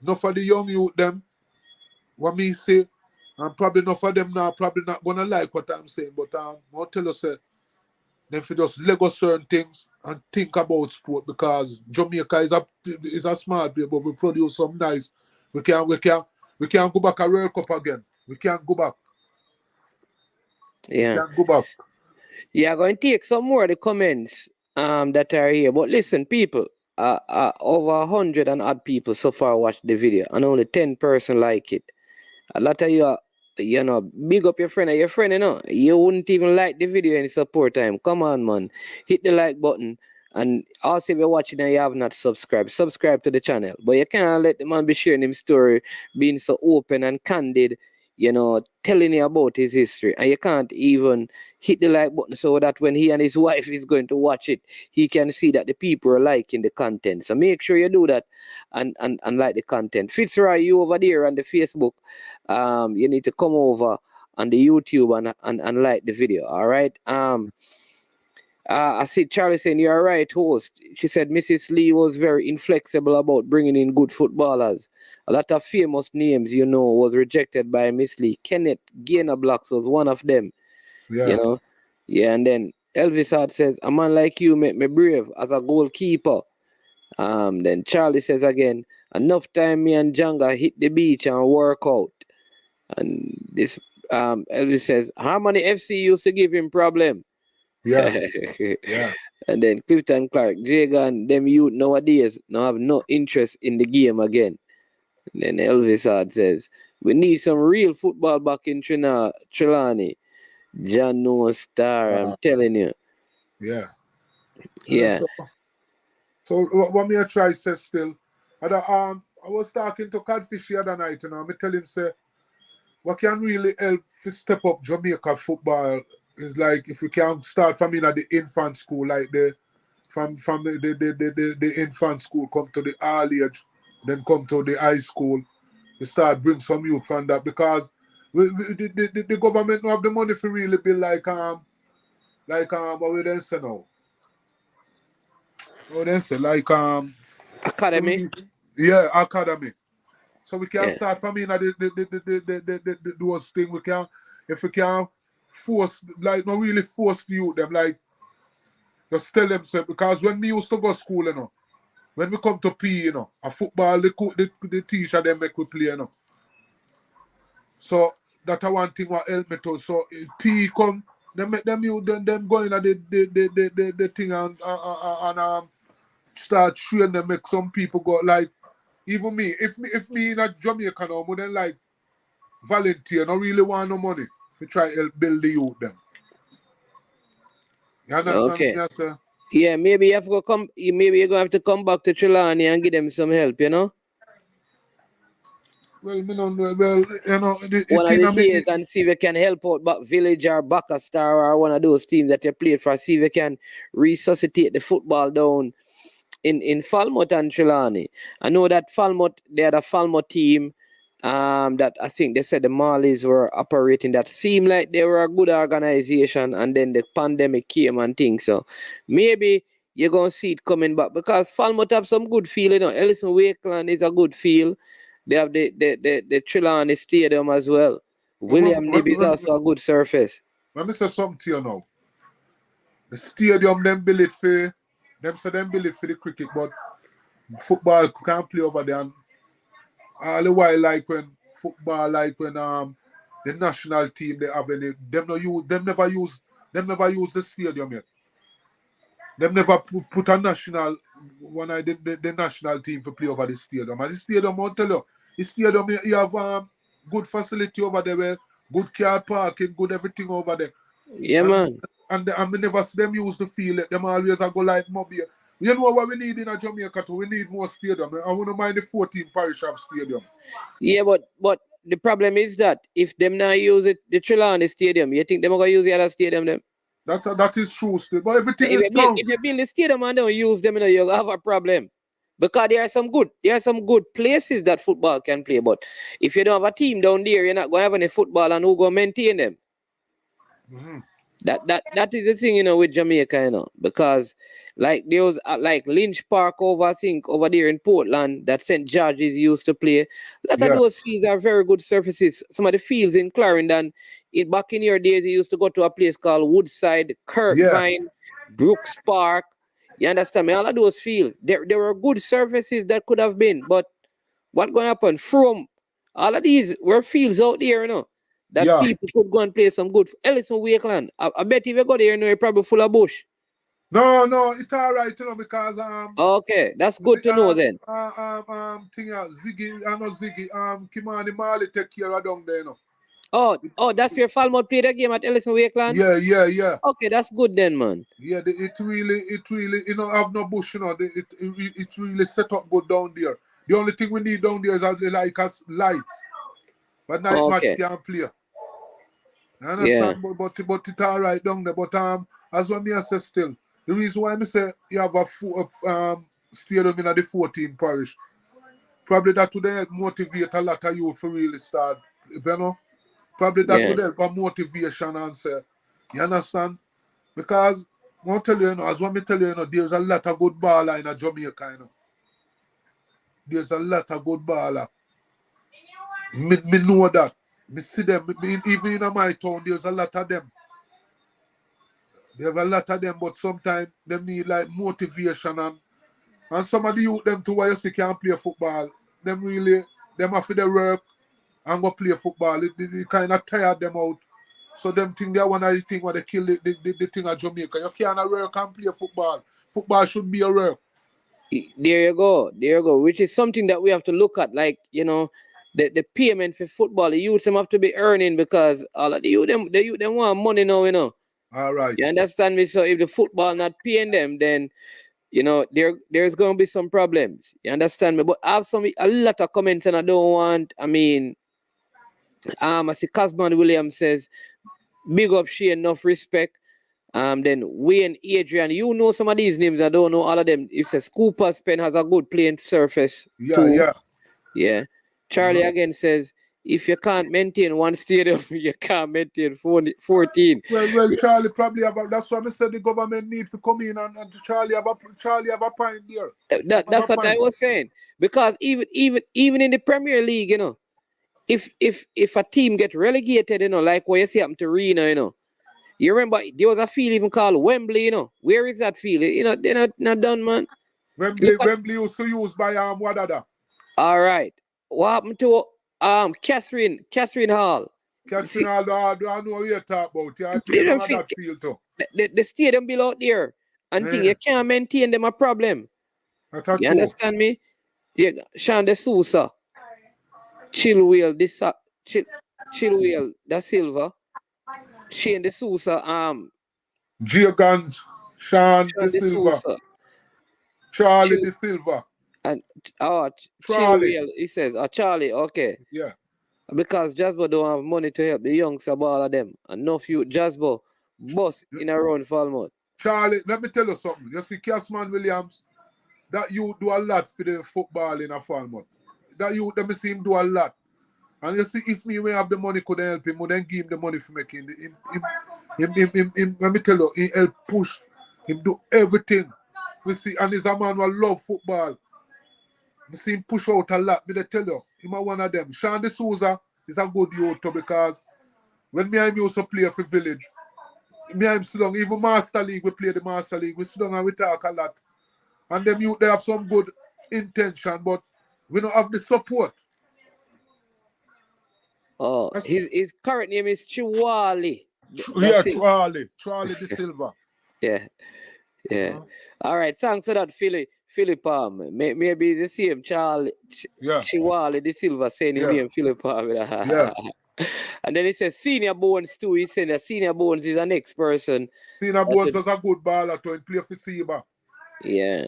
Speaker 6: Enough for the young youth them, what me say, and probably enough for them now probably not gonna like what I'm saying, but I'll tell you say, them for just Lego certain things and think about sport, because Jamaica is a smart place, but we produce some nice. We can go back a World Cup again. We can't go back.
Speaker 5: Yeah.
Speaker 6: We can't go back.
Speaker 5: Yeah, I'm going to take some more of the comments that are here. But listen, people, over 100 and odd people so far watched the video, and only 10% like it. A lot of you are, big up your friend, you know. You wouldn't even like the video in support time. Come on, man. Hit the like button. And also, if you're watching and you have not subscribed to the channel. But you can't let the man be sharing his story, being so open and candid, telling you about his history. And you can't even hit the like button so that when he and his wife is going to watch it, he can see that the people are liking the content. So make sure you do that and like the content. Fitzroy, you over there on the Facebook, you need to come over on the YouTube and like the video. All right. I see Charlie saying you're right, host. She said Mrs. Lee was very inflexible about bringing in good footballers. A lot of famous names, was rejected by Miss Lee. Kenneth Gainer Blocks was one of them.
Speaker 6: Yeah.
Speaker 5: Yeah, and then Elvis Hart says, a man like you make me brave as a goalkeeper. Then Charlie says again, enough time me and Janga hit the beach and work out. And this Elvis says, Harmony FC used to give him problem.
Speaker 6: Yeah. Yeah.
Speaker 5: And then Clifton Clark, Jaygan, them youth nowadays now have no interest in the game again. And then Elvis Hart says, we need some real football back in Trelawney. John Noah Star, I'm telling you.
Speaker 6: Yeah.
Speaker 5: Yeah.
Speaker 6: So what me I try say still, I was talking to Catfish the other night, and I tell him say, what can really help to step up Jamaica football is like if we can start from the infant school, like from the infant school, come to the early age, then come to the high school, we start bring some youth from that, because the government don't have the money for really build like what we then say now. What then say like
Speaker 5: Academy.
Speaker 6: Yeah, academy. So we can start from the those things. We can, if we can force, like not really force the youth them, like just tell them so, because when we used to go school, when we come to PE, a football the teacher them make we play, So that's one thing what help me to. So PE come, they make them you them go in the thing and start training them, make some people go like. Even me, if me in a Jamaica now, more than like volunteer, not really want no money to try help build the youth them. You understand
Speaker 5: Okay.
Speaker 6: me, sir?
Speaker 5: Yeah, maybe you have to come. Maybe you're gonna have to come back to Trelawney and give them some help.
Speaker 6: Well, me don't know. Well,
Speaker 5: One of the days and see if we can help out back Village or Baka Star or one of those teams that you played for. See if we can resuscitate the football down in Falmouth and Trelawney. I know that Falmouth, they had a Falmouth team that I think they said the Marlies were operating that seemed like they were a good organization, and then the pandemic came and things. So maybe you're going to see it coming back, because Falmouth have some good field. Ellison Wakeland is a good field. They have the Trelawney Stadium as well. William Nib is also a good surface.
Speaker 6: Let me say something to you now. The stadium, them build it for the cricket, but football can't play over there. And all the while, like when football, like when the national team they have any, them never use the stadium yet. Them never put a national one I did the national team for play over the stadium. And the stadium, I'll tell you, the stadium you have good facility over there, where good car parking, good everything over there.
Speaker 5: Yeah, man.
Speaker 6: And we never see them use the field. Them always go like mobile. You know what we need in a Jamaica too? We need more stadium. I wouldn't mind the 14 parish of stadium.
Speaker 5: Yeah, but the problem is that if them not use it, the Trelawney Stadium, you think them are going to use the other stadium then?
Speaker 6: That is true still. But everything is down.
Speaker 5: If you build the stadium and don't use them, you'll have a problem. Because there are some good places that football can play. But if you don't have a team down there, you're not going to have any football, and who going to maintain them?
Speaker 6: Mm-hmm.
Speaker 5: That is the thing, with Jamaica, because like there was like Lynch Park over there in Portland that St. George's used to play. A lot of those fields are very good surfaces. Some of the fields in Clarendon, back in your days, you used to go to a place called Woodside, Kirkvine, Brooks Park. You understand me? All of those fields, there were good surfaces that could have been, but what going to happen? From all of these were fields out there, that people could go and play some good. Ellison Wakeland, I bet if you go there, you're probably full of bush.
Speaker 6: No, it's all right, because
Speaker 5: okay, that's good to know then.
Speaker 6: Ziggy, I know Ziggy, Kimani Mali take care of down there,
Speaker 5: Oh, that's where Falmouth played the game at Ellison Wakeland?
Speaker 6: Yeah.
Speaker 5: Okay, that's good then, man.
Speaker 6: Yeah, it really, have no bush, it really set up good down there. The only thing we need down there is like us lights. But night match can't play. You understand? Yeah. But it's all right down there. But as what me I say still, the reason why I say you have a stadium in the 14 parish, probably that would help motivate a lot of you to really start, Probably that would help a motivation and say, you understand? Because I want to tell you, you know, as what me tell you, you know, there's a lot of good baller in Jamaica, you know. There's a lot of good baller. Me know that. Me see them, even in my town, there's a lot of them. There's a lot of them, but sometimes they need like motivation and some of the youth them too why you see can't play football. Them have to work and go play football. It kind of tired them out. So them think they're one of the things where they kill the thing at Jamaica. You can't work and play football. Football should be a work.
Speaker 5: There you go. There you go. Which is something that we have to look at. Like, you know, the payment for football, the youth them have to be earning because all of the youth them want money now, you know.
Speaker 6: All right.
Speaker 5: You understand me? So if the football not paying them, then you know there's going to be some problems. You understand me? But I have a lot of comments and I don't want. I mean, I see Casman Williams says, "Big up she, enough respect." Then Wayne, Adrian, you know some of these names. I don't know all of them. It says Cooper Spen has a good playing surface. Yeah. Charlie again says, if you can't maintain one stadium, you can't maintain 14.
Speaker 6: Well, Charlie probably that's why I said the government need to come in and Charlie have a point there.
Speaker 5: That's what I was saying. Because even in the Premier League, you know, if a team get relegated, you know, like what you see happen to Reno, you know. You remember there was a field even called Wembley, you know. Where is that field? You know, they're not done, man.
Speaker 6: Wembley used to use by Wadada.
Speaker 5: All right. What happened to Catherine Hall?
Speaker 6: Catherine Hall, I don't know what you're talking about. That field too.
Speaker 5: The stadium below out there. And thing you can't maintain them a problem. You understand me? Yeah, Sean De Sousa. Chilwell Da Silva. Shane De Sousa,
Speaker 6: Jaygan, Sean De Silva, Charlie De Silva,
Speaker 5: and Chilwell, he says, Charlie, okay,
Speaker 6: yeah,
Speaker 5: because Jasper don't have money to help the youngster all of them, and no few Jasper boss in a run Falmouth.
Speaker 6: Charlie, let me tell you something. You see, Casman Williams, that you do a lot for the football in a Falmouth. That you, let me see him do a lot. And you see, if me have the money could help him, would then give him the money for making him. Let me tell you, he help push him do everything. You see, and he's a man who love football. You see him push out a lot. Me tell you, him are one of them. Sean De Sousa is a good youth because when me and him used to play for Village, me and him sit down, even Master League, we play the Master League, we sit down and we talk a lot. And them youth, they have some good intention, but we don't have the support.
Speaker 5: Oh, his current name is Chiwali.
Speaker 6: Chiwali De Silva.
Speaker 5: Yeah. All right, thanks for that, Philip. Maybe it's the same Charlie. Chiwali De Silva saying his name, Philip Palm. And then he says Senior Bones too. He said that Senior Bones is the next person.
Speaker 6: Senior Bones was a good baller to play for Seba.
Speaker 5: Yeah,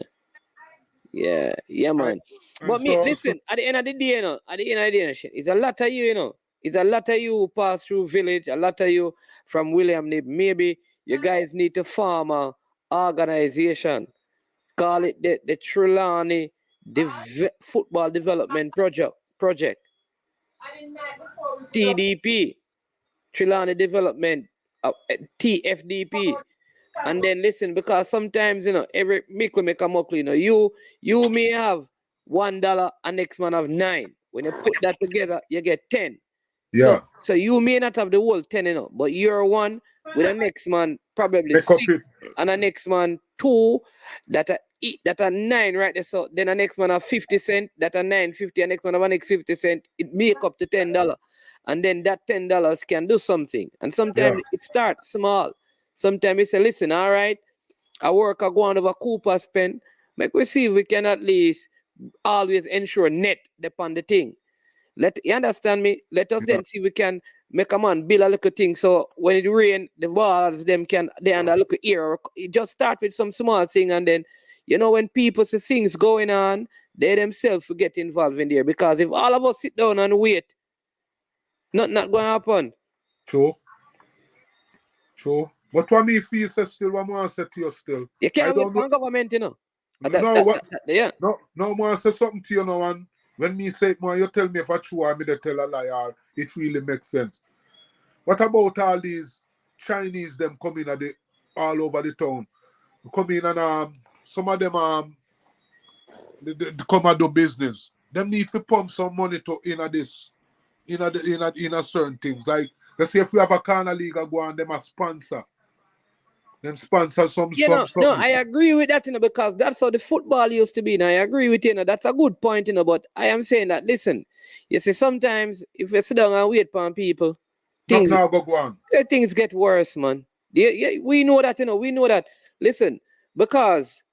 Speaker 5: man. But listen, at the end of the day, you know, it's a lot of you know. It's a lot of you who pass through Village, a lot of you from William Nib. Maybe you guys need to form an organization. Call it the Trelawney Football Development Project. TDP. Trelawney Development, TFDP. And then listen, because sometimes, you know, every mickle make a muckle, you know, you may have $1 and next man have 9. When you put that together, you get 10.
Speaker 6: Yeah.
Speaker 5: So you may not have the whole 10, you know, but you're one with the next man probably 6 and the next man 2 that are 9 right there. So then the next man have 50 cents, that are 9.50, and next man have an next 50 cents. It make up to $10. And then that $10 can do something. And sometimes it starts small. Sometimes you say, listen, all right, I go on over Cooper spend. Make we see if we can at least always ensure net upon the thing. You understand me? Let us then see if we can make a man build a little thing. So when it rain, the balls they under a little ear. Just start with some small thing, and then you know when people see things going on, they themselves will get involved in there. Because if all of us sit down and wait, not going to happen.
Speaker 6: True. But what me feel say still, what I say to you still.
Speaker 5: You can't wait for government, you know.
Speaker 6: No, I say something to you now, and when me say it, man, you tell me if I true or me they tell a lie, or it really makes sense. What about all these Chinese them coming all over the town? come in and some of them they come and do business. Them need to pump some money to in a certain things. Like let's say if we have a corner league go on, them a sponsor. Them sponsor some
Speaker 5: No,
Speaker 6: something.
Speaker 5: I agree with that, because that's how the football used to be. Now I agree with you, that's a good point, but I am saying that listen, you see, sometimes if you sit down and wait for people, things
Speaker 6: Nothing go on.
Speaker 5: things get worse, man. We know that, we know that. Listen, because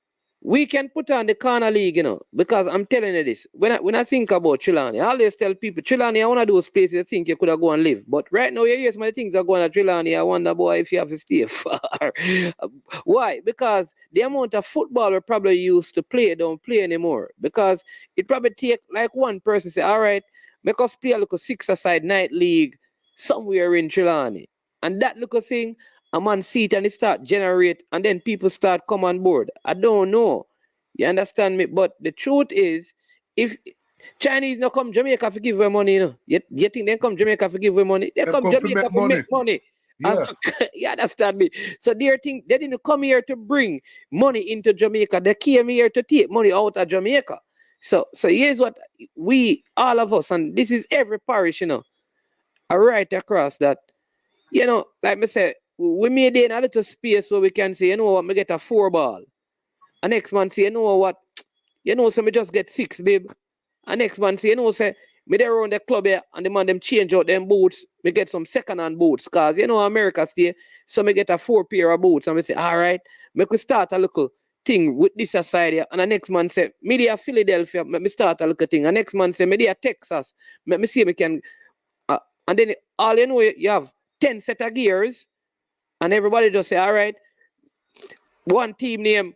Speaker 5: we can put on the corner league, because I'm telling you this. When I think about Trelawney, I always tell people, Trelawney, I want to do places you think you could have go and live. But right now, you hear some of the things are going at Trelawney. I wonder, boy, if you have to stay far. Why? Because the amount of football we probably used to play don't play anymore. Because it probably take like one person say, all right, make us play a little six-a-side night league somewhere in Trelawney. And that little thing, a man see it and it start generate, and then people start come on board. I don't know. You understand me? But the truth is, if Chinese not come Jamaica to give away money, you think they come Jamaica to give away money? They come Jamaica to make money.
Speaker 6: Yeah.
Speaker 5: You understand me? So they didn't come here to bring money into Jamaica. They came here to take money out of Jamaica. So here's what we, all of us, and this is every parish, are right across that, like me say, we made in a little space so we can say, what, me get a 4 ball. And next man say, what, so me just get 6, babe. And next man say, say, me there around the club here and the man them change out them boots. Me get some second-hand boots. Cause America stay, so me get a 4 pair of boots. And me say, all right, make we start a little thing with this aside here. And the next man say, me there Philadelphia, make me start a little thing. And next man say, me there Texas, make me see me can, and then all you have 10 set of gears. And everybody just say, all right, one team named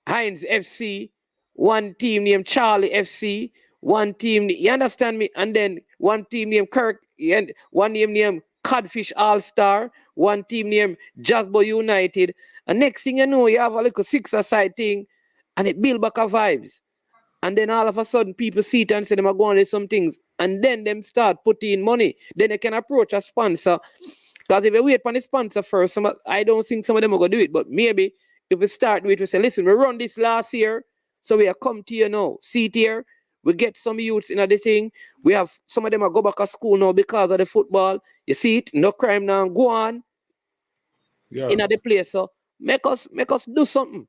Speaker 5: Hinds FC, one team named Charlie FC, one team, you understand me? And then one team named Kirk, and one team named Codfish All-Star, one team named Jasbo United. And next thing you know, you have a little 6-a-side thing, and it build back a vibes. And then all of a sudden, people see it and say, them are going to do some things. And then them start putting in money. Then they can approach a sponsor. Because if we wait for the sponsor first, I don't think some of them are going to do it. But maybe if we start with it, we say, listen, we run this last year, so we have come to you now. See it here. We get some youths in the thing. We have some of them are go back to school now because of the football. You see it? No crime now. Go on.
Speaker 6: Yeah.
Speaker 5: In the place. So make us do something.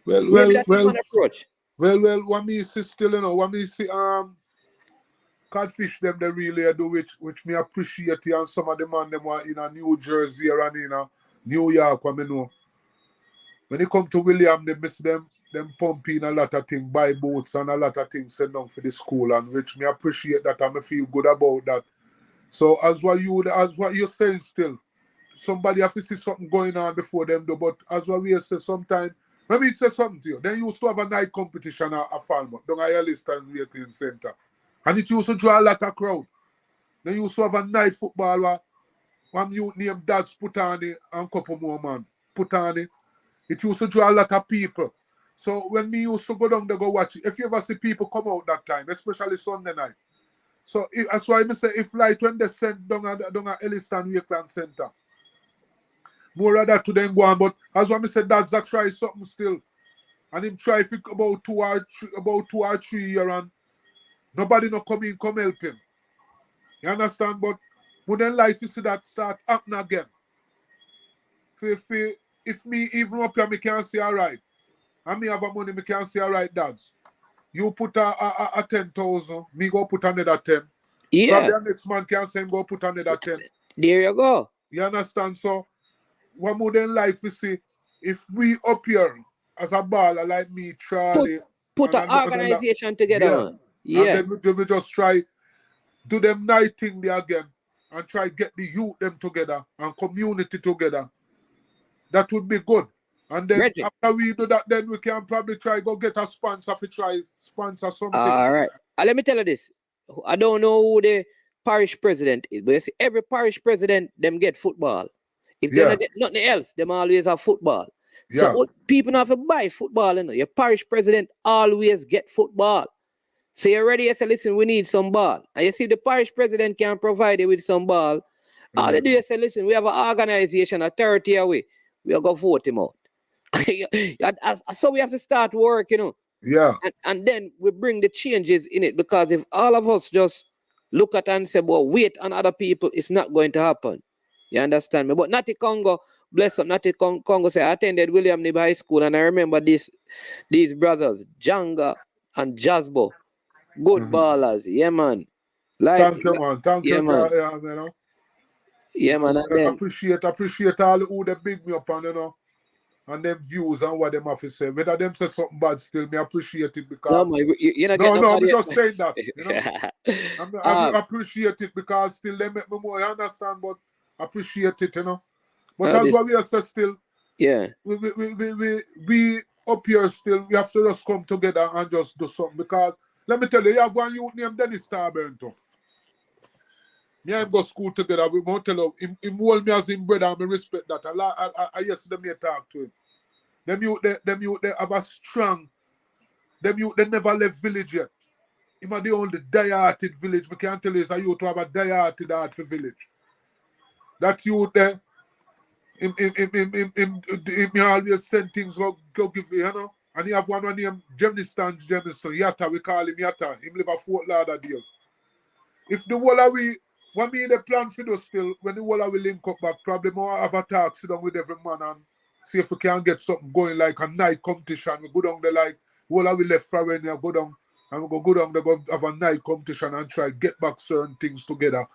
Speaker 6: Well,
Speaker 5: approach.
Speaker 6: Well, what me see still, what me see Catfish them they really do, which me appreciate, and some of them man them are in a New Jersey and in a New York, what me know. When it come to William, they miss them pumping a lot of things, buy boats and a lot of things send them for the school, and which me appreciate that and me feel good about that. So as what you're saying still, somebody have to see something going on before them do, but as what we say sometimes, let me say something to you. Then you used to have a night competition at Falmouth, down at Yellowstone Waiting Center. And it used to draw a lot of crowd. Then you used to have a night football where one youth named Dads put on it and a couple more man put on it. It used to draw a lot of people. So when me used to go down there go watch it, if you ever see people come out that time, especially Sunday night. So that's why I say if like when they send down at Yellowstone Waiting Center, more of that to them go on. But as what I said, Dads a try something still. And him try for about 2 or 3 years and nobody no come help him. You understand? But when then life you see that start happening again. If me even up here, me can't say all right. And me have a money, me can't say all right, Dads. You put a 10,000, me go put another 10.
Speaker 5: Yeah.
Speaker 6: Probably the next man can say go put another 10.
Speaker 5: There you go.
Speaker 6: You understand? So what more than life you see, if we up here as a baller like me, Charlie,
Speaker 5: put an organization together, man. Yeah.
Speaker 6: And then we just try do them night thing there again and try get the youth them together and community together. That would be good. And then after we do that, then we can probably try go get a sponsor to try sponsor something.
Speaker 5: All right. Let me tell you this. I don't know who the parish president is, but you see, every parish president, them get football. If they don't get nothing else, them always have football. Yeah. So people don't have to buy football. Your parish president always get football. So you're ready, you say, listen, we need some ball. And you see the parish president can provide you with some ball. All they do is say, listen, we have an organization, a 30 away. we are going to vote him out. So we have to start work, you know.
Speaker 6: Yeah.
Speaker 5: And then we bring the changes in it, because if all of us just look at and say, well, wait on other people, it's not going to happen. You understand me? But Natty Congo, bless up, Natty Congo say, I attended William Nib High School and I remember these brothers, Janga and Jasbo, good ballers. Yeah, man.
Speaker 6: Thank you, man. Thank
Speaker 5: yeah,
Speaker 6: you,
Speaker 5: man.
Speaker 6: you know.
Speaker 5: Yeah, man. And then,
Speaker 6: appreciate all who they big me up and, you know, and them views and what them have to say. Whether them say something bad still, me appreciate it because...
Speaker 5: No, man, you not get
Speaker 6: I'm just saying that, you know. I appreciate it because still they make me more, you understand, but appreciate it, you know. But as what we have said still,
Speaker 5: yeah,
Speaker 6: we up here still, we have to just come together and just do something because, let me tell you, you have one youth named Dennis Starburn. Me and him go school together. We won't tell him. Him hold me as him brother and me respect that. I yesterday me talk to him. Them youth, they have a strong. Them youth, they never left village yet. Him are the only die-hearted village. We can't tell you it's a youth to have a die-hearted heart for village. That youth there, him always send things go give you, you know. And he have one named Jemniston. Yatta, we call him Yatta. Him live a Fort Lauderdale. If the whole of we, what me the plan for those still, when the whole of we link up back, probably more have a talk, sit down with every man and see if we can get something going like a night competition. We go down there like, whole of we left for when we go down, and we go down there, go have a night competition and try get back certain things together.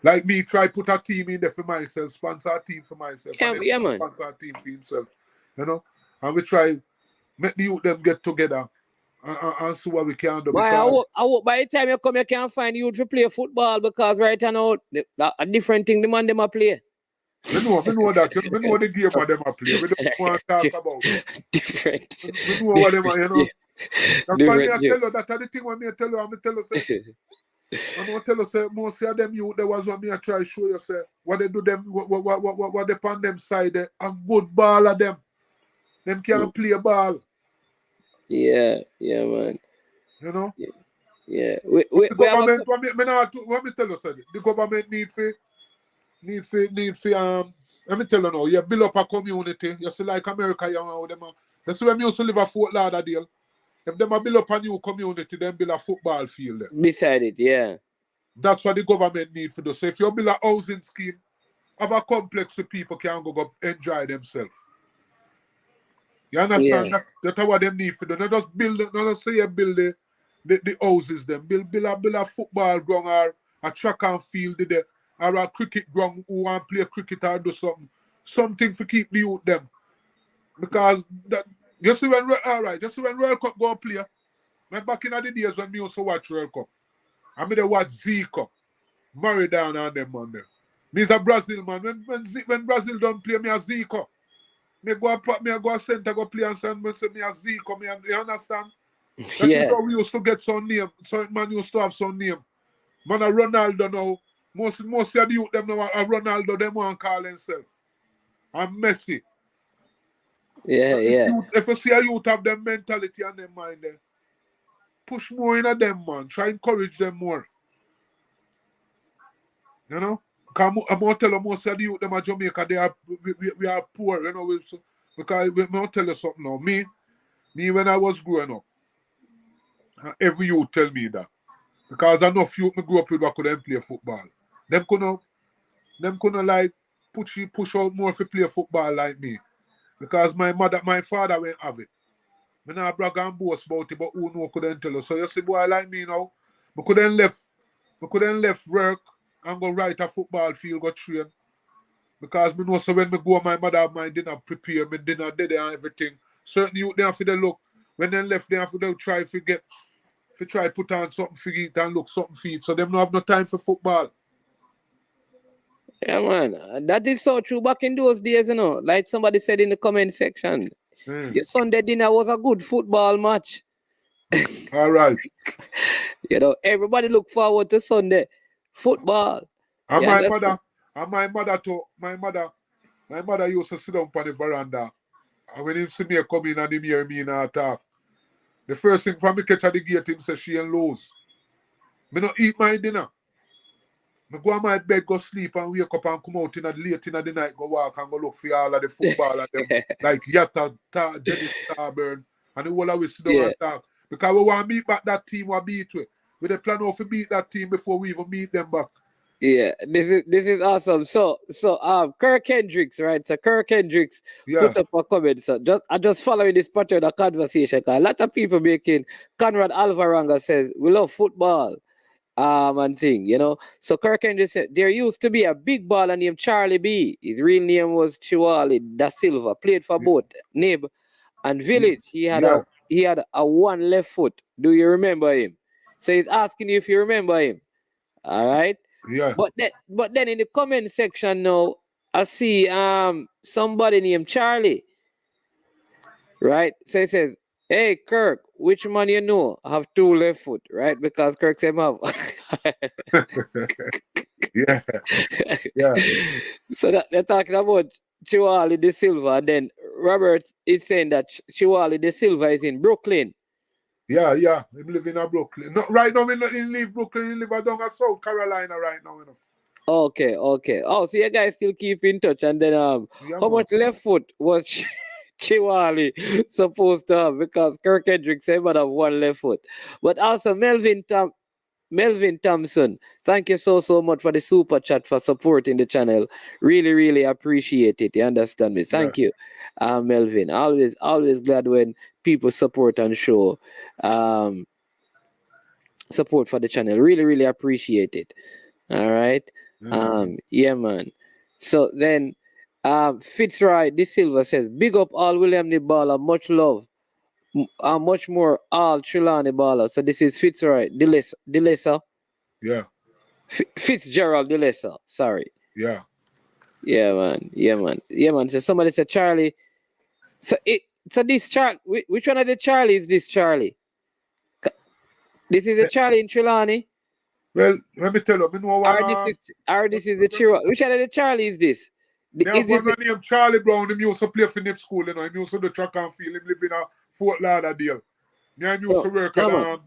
Speaker 6: Like me, try put a team in there for myself, sponsor a team for myself,
Speaker 5: yeah, man.
Speaker 6: Sponsor a team for himself, you know. And we try make the youth them get together and see what we can do.
Speaker 5: Boy, I hope by the time you come, you can find youth to play football because right now, a different thing the man them a play.
Speaker 6: We know that. We know the game what them a play. We don't want to talk about it.
Speaker 5: Different.
Speaker 6: We know what them are, you know.
Speaker 5: Different.
Speaker 6: I tell you that the thing when me tell you, I'm tell you say. I'm gonna tell you say most of them youth there was what me I try to show you say what they do them what they on them side there, a good ball of them. Them can't play ball.
Speaker 5: Yeah, man.
Speaker 6: You know?
Speaker 5: Yeah.
Speaker 6: The government, let me tell you something. The government need for let me tell you now, you build up a community. You see like America, you know, them. You see when you used to live at Fort Lauderdale. If them build up a new community, then build a football field there.
Speaker 5: Beside it, yeah. That's
Speaker 6: what the government need for this. So if you build a housing scheme, have a complex so people can go enjoy themselves. You understand?
Speaker 5: Yeah.
Speaker 6: That's what them need for them. Not just build, not just say you build the houses them. Build a football ground or a track and field there, or a cricket ground who want to play cricket or do something. Something to keep the youth them. Because that you see when World Cup go play, like back in the days when me used to watch World Cup, I mean they watch Zico, Maradona and them man there. Me's a Brazil man. When Brazil don't play, me a Zico. Me go center go play and send me say me a Zico. You understand? That is how we used to get some name. So man used to have some name. Man a Ronaldo now. Most of the youth them now a Ronaldo them want to call themselves. And Messi.
Speaker 5: Yeah,
Speaker 6: so if you see a youth have them mentality and them mind there, push more in them, man. Try encourage them more. You know? Because I'm going to tell you, most of the youth them at Jamaica, we are poor, you know. Because I'm going to tell you something now. Me when I was growing up, every youth tell me that. Because enough youth me grew up with who couldn't play football. Them couldn't like push out more to play football like me. Because my father won't have it. I not brag and boast about it, but who know couldn't tell us. So you see, boy like me now, I couldn't left work and go right a football field, go train. Because I know so when I go, my mother have my dinner prepare, my dinner there and everything. Certain youth they have to look. When they left, they have to try to put on something for eat and look something for eat. So them don't have no time for football.
Speaker 5: Yeah, man. That is so true back in those days, you know. Like somebody said in the comment section, your Sunday dinner was a good football match.
Speaker 6: All right.
Speaker 5: You know, everybody look forward to Sunday football.
Speaker 6: And my mother used to sit down on the veranda. And when him see me come in and him hear me in her talk, the first thing from me catch at the gate, him say she and lose. Me not eat my dinner. I go on my bed, go sleep and wake up and come out in the late in the night, go walk and go look for all of the football and them like Yatta, Dennis Starburn, and the whole of we sit down and talk. Because we want to meet back that team we beat with. We the plan to beat that team before we even meet them back.
Speaker 5: Yeah, this is awesome. So Kirk Hendricks, right? So Kirk Hendricks put up a comment. So I just following this pattern of conversation. A lot of people making Conrad Alvaranga says we love football. And thing, you know. So Kirk Hendricks said there used to be a big baller named Charlie B. His real name was Chiwali Da Silva. Played for both Nib and Village. He had a one left foot. Do you remember him? So he's asking you if you remember him. All right.
Speaker 6: Yeah.
Speaker 5: But then in the comment section now, I see somebody named Charlie. Right? So he says, hey Kirk, which man you know have two left foot, right? Because Kirk said have.
Speaker 6: yeah.
Speaker 5: So that they're talking about Chiwali De Silva, and then Robert is saying that Chiwali De Silva is in Brooklyn.
Speaker 6: Yeah. He live in Brooklyn. No, right now, he live Brooklyn. He live down in South Carolina right now. You know.
Speaker 5: Okay. Oh, so you guys still keep in touch, and then how much left foot was Chiwali supposed to have? Because Kirk Hendricks said but have one left foot. But also Melvin Thompson, thank you so much for the super chat for supporting the channel. Really appreciate it. You understand me? Thank you, Melvin. Always glad when people support and show support for the channel. Really appreciate it. All right. Yeah, man. So then Fitzroy De Silva says, big up all William Nibala, much love. Much more all Trelawney Baller. So this is Fitzroy De Lesser.
Speaker 6: Yeah.
Speaker 5: Fitzgerald De Lesser. Sorry.
Speaker 6: Yeah.
Speaker 5: Yeah, man. So somebody said Charlie. So this Charlie. Which one of the Charlie is this Charlie? This is a Charlie in Trelawney.
Speaker 6: Well, let me tell you,
Speaker 5: this is the Chiro. Which one of the Charlie is this?
Speaker 6: There's one named Charlie Brown. He used to play for Nip School, you know. He used to do track and field. He live in a Fort Lauderdale. I used to work at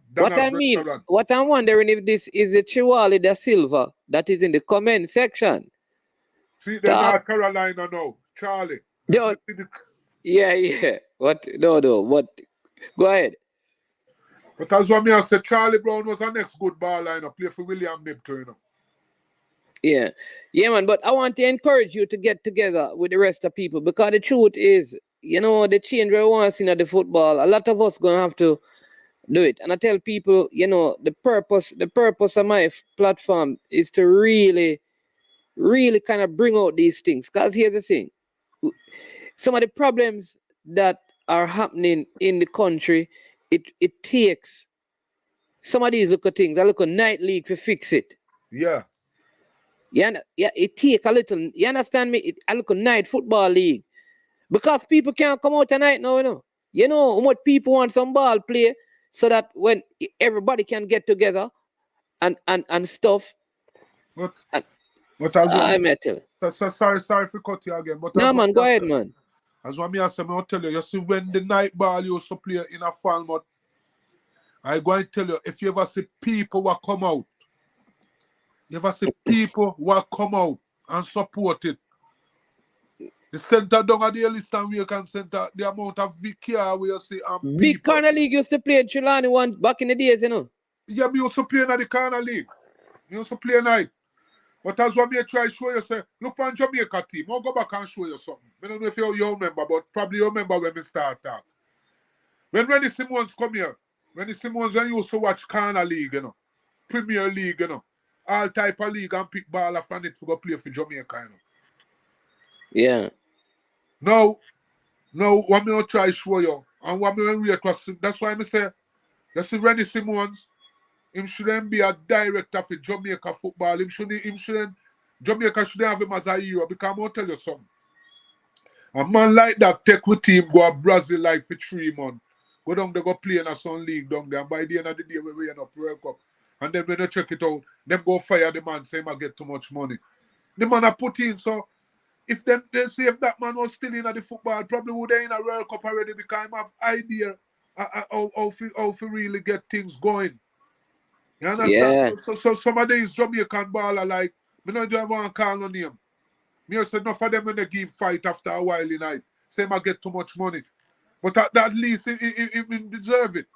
Speaker 5: what I'm wondering if this is the Chiwali Da Silva that is in the comment section.
Speaker 6: See, they're North Carolina now. Charlie.
Speaker 5: Yeah. What? No. What? Go ahead.
Speaker 6: But as what I said, Charlie Brown was our next good ball liner. Play for William Nip too, you know.
Speaker 5: Yeah, man. But I want to encourage you to get together with the rest of people, because the truth is, you know, the change we want to see in the football, a lot of us gonna have to do it. And I tell people, you know, the purpose of my platform is to really kind of bring out these things. Because here's the thing. Some of the problems that are happening in the country, it takes some of these little things, a little night league to fix it.
Speaker 6: Yeah.
Speaker 5: Yeah, it take a little, you understand me? A little night football league. Because people can't come out tonight now, you know. You know what people want some ball play, so that when everybody can get together and stuff.
Speaker 6: But as
Speaker 5: metal.
Speaker 6: Sorry for cut you again. But
Speaker 5: no, man, go ahead, man.
Speaker 6: As what I say, I'll tell you, you see, when the night ball used to play in a Falmouth, I'm going to tell you, if you ever see people who come out, and support it, the center down at the Elliston Waken Center, the amount of VKR where you see
Speaker 5: Big Corner League used to play in Trelawney one back in the days, you know.
Speaker 6: Yeah, me used to play in the Corner League. Me used to play night. But as what me try to show you, say, look on Jamaica team. I'll go back and show you something. I don't know if you remember, but probably you remember when we start talk. When Rennie Simmons come here, when you used to watch Corner League, you know, Premier League, you know, all type of league, and pick ball from it to go play for Jamaica, you know.
Speaker 5: Yeah.
Speaker 6: Now, what me try to show you, and what me rate was, that's why I say, you see Rennie Simmons, him shouldn't be a director for Jamaica football. Jamaica shouldn't have him as a hero, because I'll tell you something. A man like that take with him, go to Brazil like for 3 months. Go down there, go play in a Sun League down there, and by the end of the day, we end up World Cup. And then when they check it out, them go fire the man, say him get too much money. The man I put in, so if they say if that man was still in the football, probably would have in a World Cup already, because I have idea how to really get things going. You understand?
Speaker 5: Yeah.
Speaker 6: So some of these Jamaican baller, like, me not just want to call no name. Me say enough of them when they give fight after a while in night. Say I get too much money. But at least he deserve it.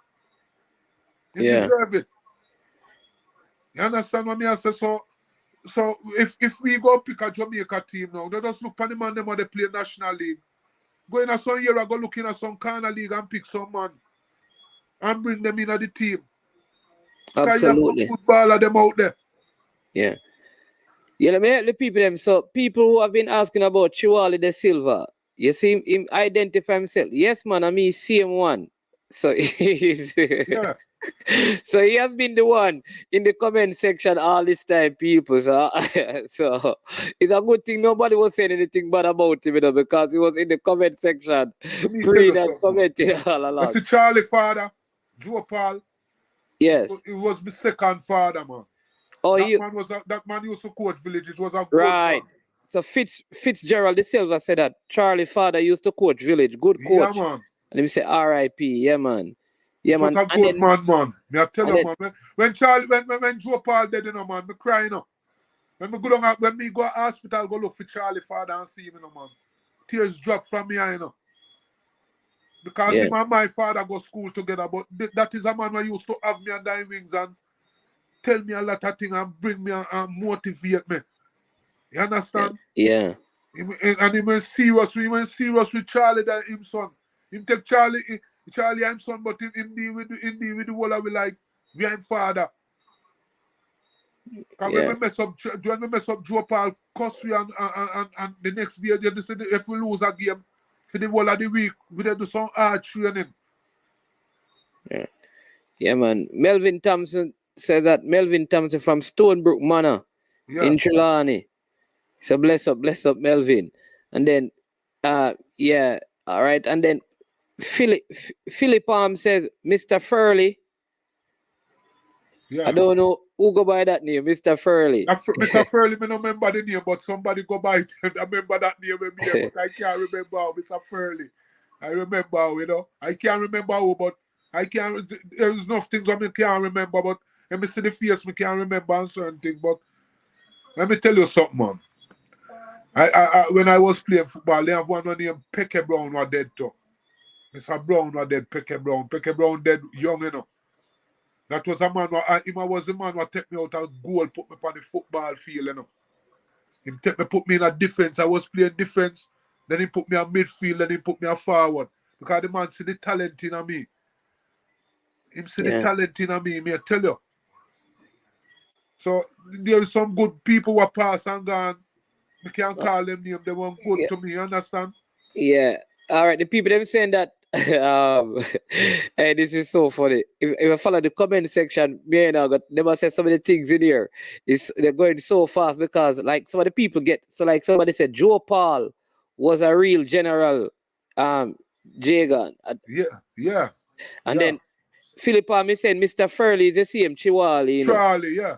Speaker 6: He deserve it. You understand what me I say? So if we go pick a Jamaica team now, they just look for the man them when they play National League. Go in a some year, I go look in a some corner league and pick some man and bring them in at the team. Because you have some
Speaker 5: Absolutely.
Speaker 6: good baller them out there.
Speaker 5: Yeah. Yeah, let me help the people them. So people who have been asking about Chiwali De Silva, you see him identify himself. Yes, man, I mean same one. So
Speaker 6: Yeah.
Speaker 5: so he has been the one in the comment section all this time, people. So, so it's a good thing nobody was saying anything bad about him, you know, because he was in the comment section
Speaker 6: Let me tell you
Speaker 5: praying and
Speaker 6: something.
Speaker 5: commenting all
Speaker 6: I
Speaker 5: along.
Speaker 6: see Charlie father, Joe Paul.
Speaker 5: Yes.
Speaker 6: It was my second father, man.
Speaker 5: Oh,
Speaker 6: That man used to coach Village. It was a good
Speaker 5: right.
Speaker 6: man.
Speaker 5: So Fitzgerald De Silva said that Charlie father used to coach Village. Good coach.
Speaker 6: Yeah, man.
Speaker 5: And he say R.I.P. Yeah, man. Yeah,
Speaker 6: It was
Speaker 5: man.
Speaker 6: a good man. Me I tell you,
Speaker 5: then,
Speaker 6: man. When Joe Paul dead, you know, man, me crying, you know. When me go to hospital, go look for Charlie father and see him, you know, man. Tears drop from me, you know. Because him and my father go school together, but that is a man who used to have me under his wings and tell me a lot of things and bring me and motivate me. You understand?
Speaker 5: Yeah.
Speaker 6: And he went serious with Charlie than him son. Him take Charlie and son, but him deal with the whole of we like we are him father. Because when we mess up Joe Paul, cuss we and the next day, if we lose a game for the whole of the week, we do some hard training.
Speaker 5: Yeah, man. Melvin Thompson said that Melvin Thompson from Stonebrook Manor in Trelawney. So bless up, Melvin. And then, yeah, all right. And then Philip says, Mr. Furley.
Speaker 6: Yeah.
Speaker 5: I don't know who go by that name, Mr. Furley.
Speaker 6: Mr. Furley, I don't remember the name, but somebody go by it. I remember that name, but I can't remember how Mr. Furley. I remember how, you know. I can't remember how, but I can't. There's enough things I can't remember, but let me see the face, I can't remember on certain things. But let me tell you something, man. I when I was playing football, they have one named Pecky Brown was dead too. Mr. Brown was dead, Pecky Brown. Pecky Brown dead young, you know. That was a man who was the man who take me out of goal, put me on the football field, you know. He put me in a defense. I was playing defense. Then he put me on midfield, then he put me on forward. Because the man see the talent in me. Him see the talent in me, I tell you. So there are some good people who are passed and gone. We can't call them names. They weren't good to me, you understand?
Speaker 5: Yeah. All right. The people them saying that hey, this is so funny. If I follow the comment section, me and I got they must say some of the things in here. They're going so fast because like some of the people get so like somebody said Joe Paul was a real general Jaygan.
Speaker 6: Yeah.
Speaker 5: And then Philip is saying Mr. Furley is the same Chiwali, you know.
Speaker 6: Charlie.
Speaker 5: Yeah.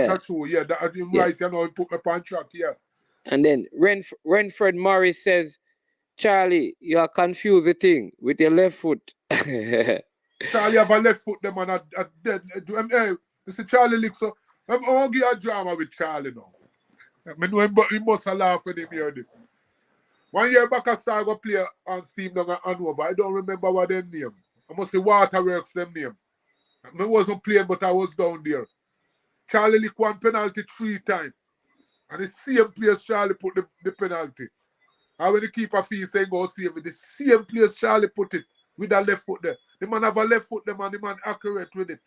Speaker 6: That's true. Yeah, that right, you know, he put me on track, yeah.
Speaker 5: And then Renfred Morris says, Charlie, you are confused the thing with your left foot.
Speaker 6: Charlie have a left foot, them and a dead. Hey, this is Charlie Lick, so I'm going to give a drama with Charlie now. I know he must have laughed when he hear this. 1 year back, I started to play on Steam down at Hanover. I don't remember what their name. I must say Waterworks, them name. I wasn't playing, but I was down there. Charlie Lick won penalty 3 times. And the same place Charlie put the penalty. And when the keeper feels saying go save it, the same place Charlie put it with that left foot there. The man have a left foot there, man. The man accurate with it.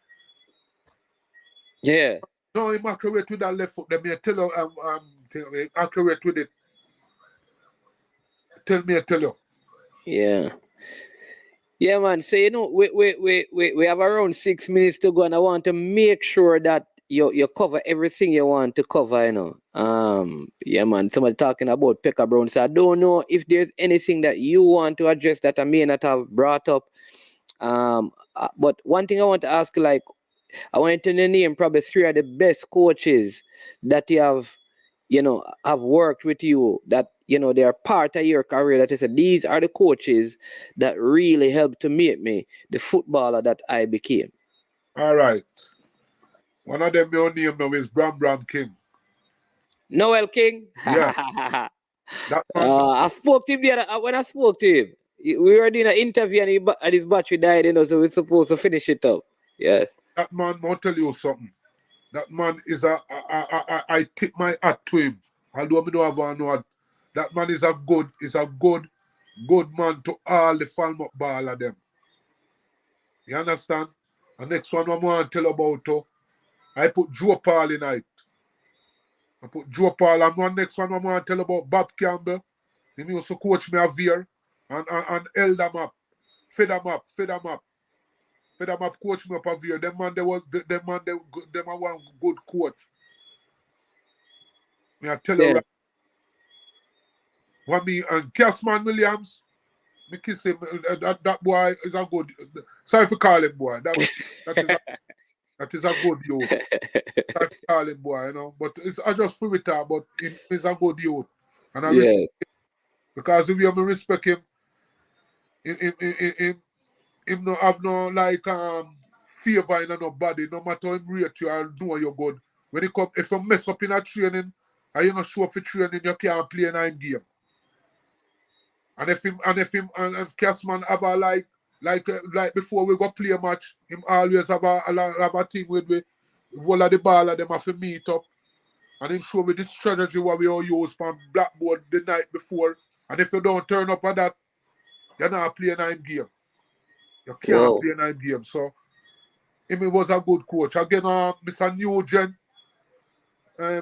Speaker 5: Yeah.
Speaker 6: No, he's accurate with that left foot there. Me tell you, I'm accurate with it. Tell you.
Speaker 5: Yeah. Yeah, man. So you know, we have around 6 minutes to go, and I want to make sure that you cover everything you want to cover, you know. Yeah, man. Somebody talking about Pekka Brown. So I don't know if there's anything that you want to address that I may not have brought up. But one thing I want to ask, like, I want to name probably 3 of the best coaches that you have, you know, have worked with you, that, you know, they are part of your career, that you said, these are the coaches that really helped to make me the footballer that I became.
Speaker 6: All right. One of them your name now is Bram King.
Speaker 5: Noel King.
Speaker 6: Yeah. That man.
Speaker 5: I spoke to him the other, when I spoke to him. We were doing an interview and his battery died, so we're supposed to finish it up. Yes.
Speaker 6: That man, I'll tell you something. That man is I tip my hat to him. Although I don't have one word. That man is a good man to all the Falmouth ball of them. You understand? The next one I want to tell about, I put Joe Paul in it. I put Joe Paul, and one next one I want to tell about Bob Campbell. He used to coach me a veer and held them up, fed them up, coach me up a veer. Them man, they one good coach. Me I tell you right. What me and Casman Williams, me kiss him. That boy is a good. Sorry for calling boy. That is a good youth. Sorry for calling boy, you know. But I just feel it out. But he's a good youth, and I respect him because the way I respect him, him no have no like favor in nobody. No matter how him rate you or know you good. When he come, if you mess up in a training, and you not show up for training, you can't play in game. And if Casman have a like before we go play a match, him always have a team with all of the ball of them have to meet up. And him show me this strategy what we all use from Blackboard the night before. And if you don't turn up at that, you're not playing a game. You can't play a game. So him was a good coach. Again, Mr. Nugent,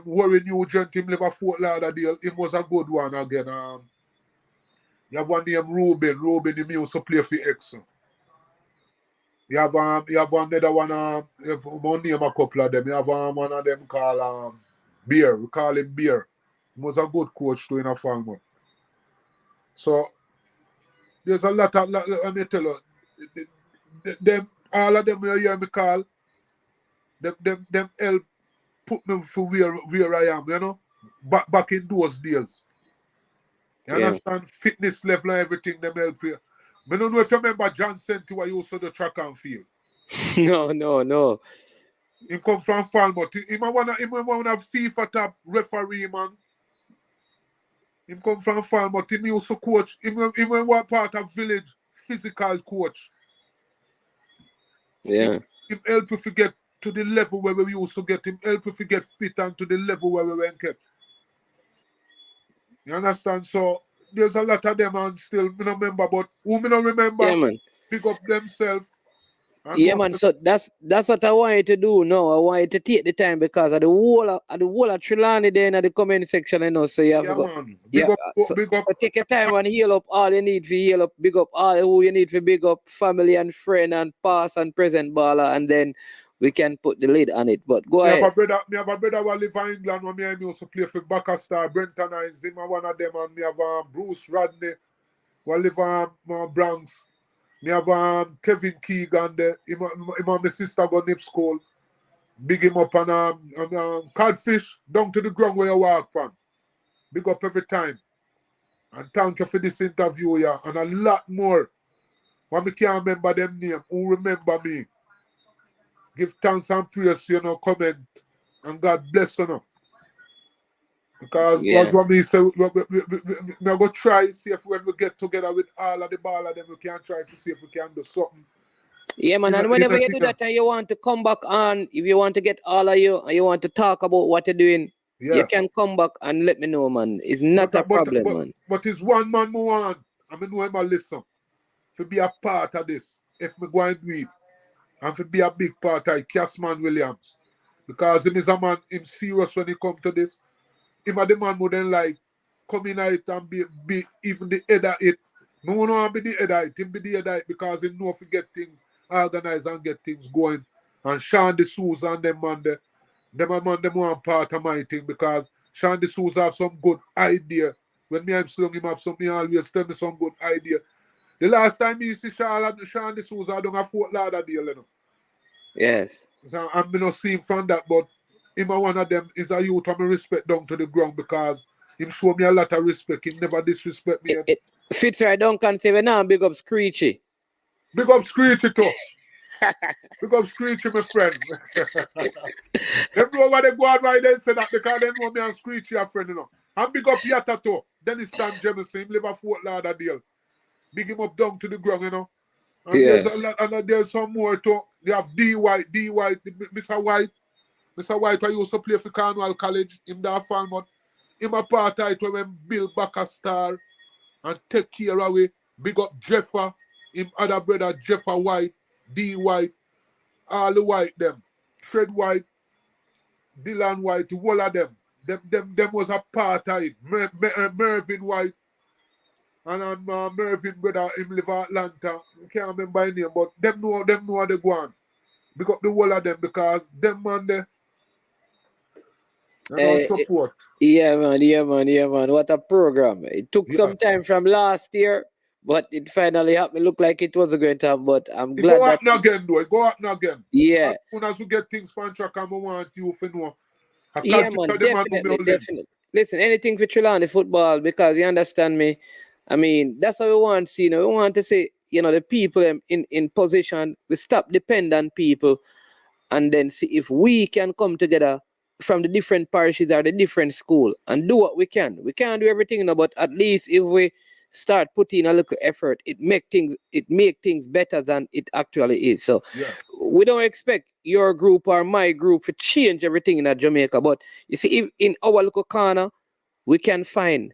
Speaker 6: Warren Nugent, him live a Fort Lauderdale. Him was a good one again. You have one named Ruben. Ruben, he used to play for Exxon. You have another one. You have one name a couple of them. You have one of them called Beer. We call him Beer. He was a good coach too in a farmer. So there's a lot of. Let me tell you, them all of them you hear me call. Them help put me for where I am. You know, back in those days. You understand? Fitness level and everything, them help you. I don't know if you remember John Senti who used to the track and field.
Speaker 5: No.
Speaker 6: He come from Falmouth. He one of FIFA top referee, man. He come from Falmouth. He used to coach. He was part of village physical coach.
Speaker 5: Yeah.
Speaker 6: He help you to get to the level where we used to get. Him help you to get fit and to the level where we went kept. You understand? So there's a lot of them and still me don't remember, but who me don't remember pick up themselves.
Speaker 5: Yeah, man. So that's what I want you to do now. I want you to take the time because of the whole of Trelawney there in the comment section, you know. So you have to go.
Speaker 6: Man. Big up.
Speaker 5: So take your time and heal up all you need for heal up. Big up all who you need for big up family and friend and past and present baller, and then we can put the lid on it. But go ahead.
Speaker 6: Me have a brother who live in England when I used to play for Baccastar, Brenton Hinds, him one of them, and me have Bruce Rodney who live in Bronx. Me have Kevin Keegan there. Him and my sister go nip school. Big him up and Codfish down to the ground where you walk from. Big up every time. And thank you for this interview, yeah. And a lot more. When me can't remember them name, who remember me. Give thanks and praise, you know, comment. And God bless you know. Because what me say, we are going to try see if when we get together with all of the ball of them, we can try to see if we can do something.
Speaker 5: Yeah, man. And whenever you do that and you want to come back on, if you want to get all of you and you want to talk about what you're doing, you can come back and let me know, man. It's not a problem, man.
Speaker 6: But it's one man who want. I mean, know him a listen. To be a part of this, if me go and do it, and to be a big part of Casman Williams. Because him is a man, him serious when he come to this. Him a the man who then like come in it and be even the head of it. No one want to be the head of it. Him be the head of it because he know if he get things organized and get things going. And Sean D'Souza and them man them want part of my thing because Sean D'Souza have some good idea. When me I'm slung him have something always tell me some good idea. The last time you see Sean D'Souza, I don't have Fort Lauderdale, you know.
Speaker 5: Yes.
Speaker 6: So I'm not seeing from that, but him one of them is a youth I'm respect down to the ground because him show me a lot of respect. He never disrespect me.
Speaker 5: Fitzroy Duncan say we now big up Screechy.
Speaker 6: Big up Screechy too. Pick up Screechy, my friend. Them know what they go on right then say that because they know me and Screechy are friend, you know. And big up Yatta too. Dennis Stan Jemison, him live a Fort Lauderdale. Big him up down to the ground, you know. And
Speaker 5: Yeah.
Speaker 6: there's a lot, and there's some more too. They have D White, Mr. White. Mr. White, I used to play for Cornwall College. Him that fan, but him a part of it when Bill back a star and take care of it. Big up Jeffa, him other brother Jeffa White, D White, all the White them. Fred White, Dylan White, all of them. Them was a part of it. Mervyn White. And Mervyn brother, him live in Atlanta. I can't remember his name, but them know how they go on. Big up the whole of them because them man there. Support.
Speaker 5: Yeah, man. What a program. It took some time from last year, but it finally happened. It looked like it wasn't going to happen, but I'm glad
Speaker 6: It go happen again, though. It go happen again.
Speaker 5: Yeah.
Speaker 6: As soon as we get things on track, I want you to know.
Speaker 5: Yeah, man, definitely. Listen, anything for Trelawney football, because you understand me. I mean, that's what we want to see. You know, we want to see, the people in position, we stop depend on people and then see if we can come together from the different parishes or the different school and do what we can. We can't do everything, but at least if we start putting a little effort, it make things better than it actually is. So we don't expect your group or my group to change everything in Jamaica. But you see, if in our little corner, we can find.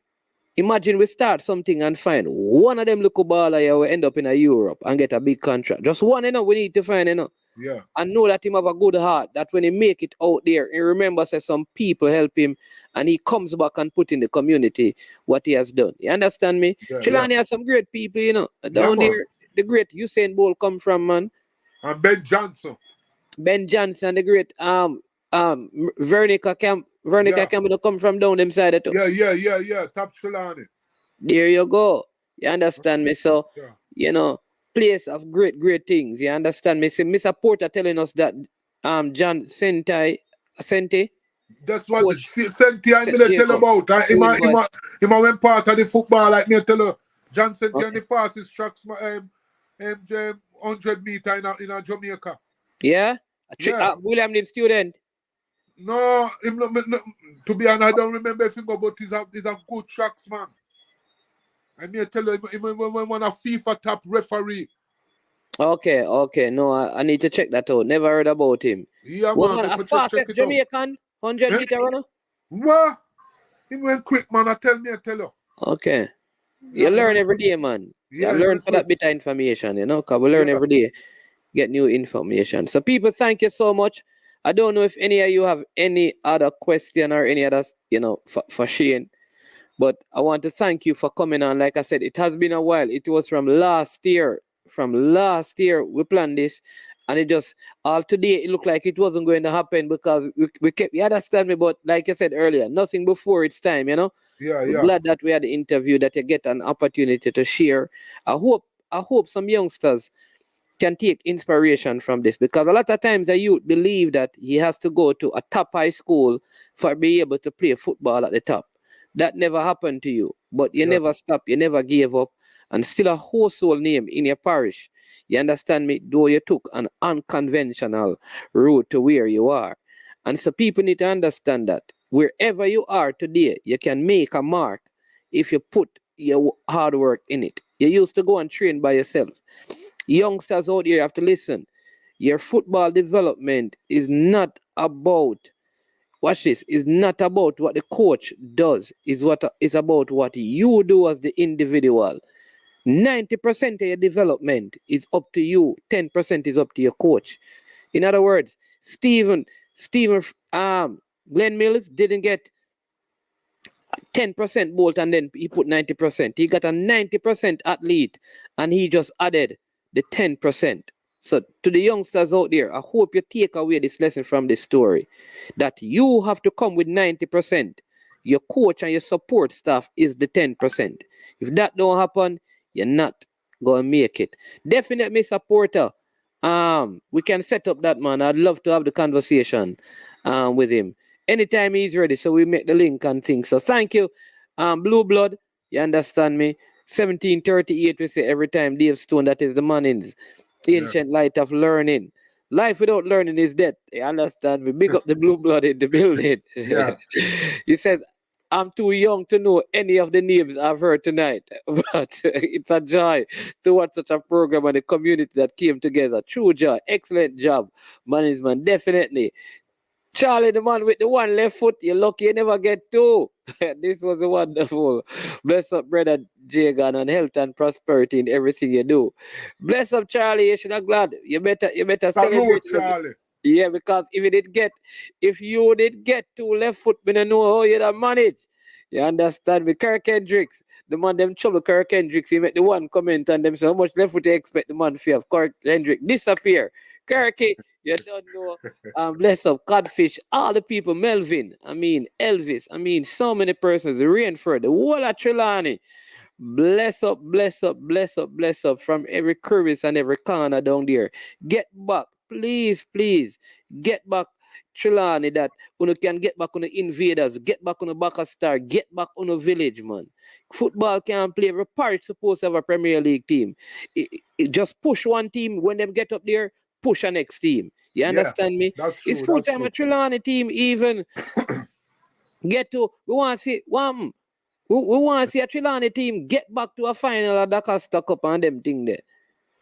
Speaker 5: Imagine we start something and find one of them local baller here will end up in Europe and get a big contract. Just one, we need to find,
Speaker 6: Yeah.
Speaker 5: And know that him have a good heart, that when he make it out there, he remembers that some people help him and he comes back and put in the community what he has done. You understand me?
Speaker 6: Yeah,
Speaker 5: Trelawney has some great people, down there. The great Usain Bolt come from, man.
Speaker 6: And Ben Johnson,
Speaker 5: the great Vernica Campbell come from down them side too.
Speaker 6: Yeah. Top Trelawney.
Speaker 5: There you go. You understand me? So, place of great things. You understand me? See, Mr. Porter telling us that John Sente.
Speaker 6: That's what the Sente I tell you about. He went part of the football like me tell you. John Sente and the fastest tracks 100 meter in a Jamaica.
Speaker 5: Yeah? William Lim student.
Speaker 6: No, to be honest, I don't remember if he go, but he's a good tracks man. I may tell you, he won a FIFA top referee. Okay.
Speaker 5: No, I need to check that out. Never heard about him.
Speaker 6: Yeah,
Speaker 5: was
Speaker 6: man.
Speaker 5: One a fastest Jamaican 100 meter runner?
Speaker 6: What? He went quick, man. I tell you.
Speaker 5: Okay. You learn every day, man. You learn for that bit of information, because we learn every day. Get new information. So people, thank you so much. I don't know if any of you have any other question or any other, for Shane. But I want to thank you for coming on. Like I said, it has been a while. It was from last year. We planned this. And it just, all today, it looked like it wasn't going to happen because we kept, you understand me? But like I said earlier, nothing before it's time,
Speaker 6: Yeah.
Speaker 5: We're glad that we had the interview, that you get an opportunity to share. I hope some youngsters can take inspiration from this, because a lot of times the youth believe that he has to go to a top high school for be able to play football at the top. That never happened to you, but you never stopped, you never gave up, and still a household name in your parish. You understand me? Though you took an unconventional route to where you are. And so people need to understand that wherever you are today, you can make a mark if you put your hard work in it. You used to go and train by yourself. Youngsters out here have to listen. Your football development is not about, watch this, is not about what the coach does. It's about what you do as the individual. 90% of your development is up to you. 10% is up to your coach. In other words, Glenn Mills didn't get 10% Bolt and then he put 90%. He got a 90% athlete and he just added the 10%. So to the youngsters out there, I hope you take away this lesson from this story, that you have to come with 90%. Your coach and your support staff is the 10%. If that don't happen, you're not going to make it. Definitely, supporter. We can set up that man. I'd love to have the conversation with him anytime he's ready. So we make the link and things. So thank you, Blue Blood. You understand me? 1738. We say every time. Dave Stone. That is the Mannings. Ancient light of learning. Life without learning is death. You understand me? Big up the blue blood in the building.
Speaker 6: Yeah.
Speaker 5: He says, I'm too young to know any of the names I've heard tonight, but it's a joy to watch such a program and the community that came together. True joy. Excellent job, management. Definitely. Charlie, the man with the one left foot, you're lucky you never get two. This was wonderful. Bless up, brother Jaygan, and health and prosperity in everything you do. Bless up, Charlie. You should have glad. You better celebrate.
Speaker 6: Salute, Charlie.
Speaker 5: Yeah, because if you did get two left foot, me no know how you'd have managed. You understand me? Kirk Hendricks, the man them trouble Kirk Hendricks, he make the one comment on them, so how much left foot you expect the man to have? Kirk Hendricks disappear. Kirky, you don't know. Bless up, Codfish, all the people, Melvin, Elvis, so many persons, Rainford, the whole of Trelawney. Bless up, bless up, bless up, bless up from every crevice and every corner down there. Get back, please, please. Get back, Trelawney, that you can get back on the invaders, get back on the back of star, get back on the village, man. Football can't play. Every parish supposed to have a Premier League team. Just push one team when them get up there, push a next team. You understand me?
Speaker 6: That's true.
Speaker 5: It's full time a Trelawney team even get to. We want to see one. We want to see a Trelawney team get back to a final of the Costa Cup and them thing there.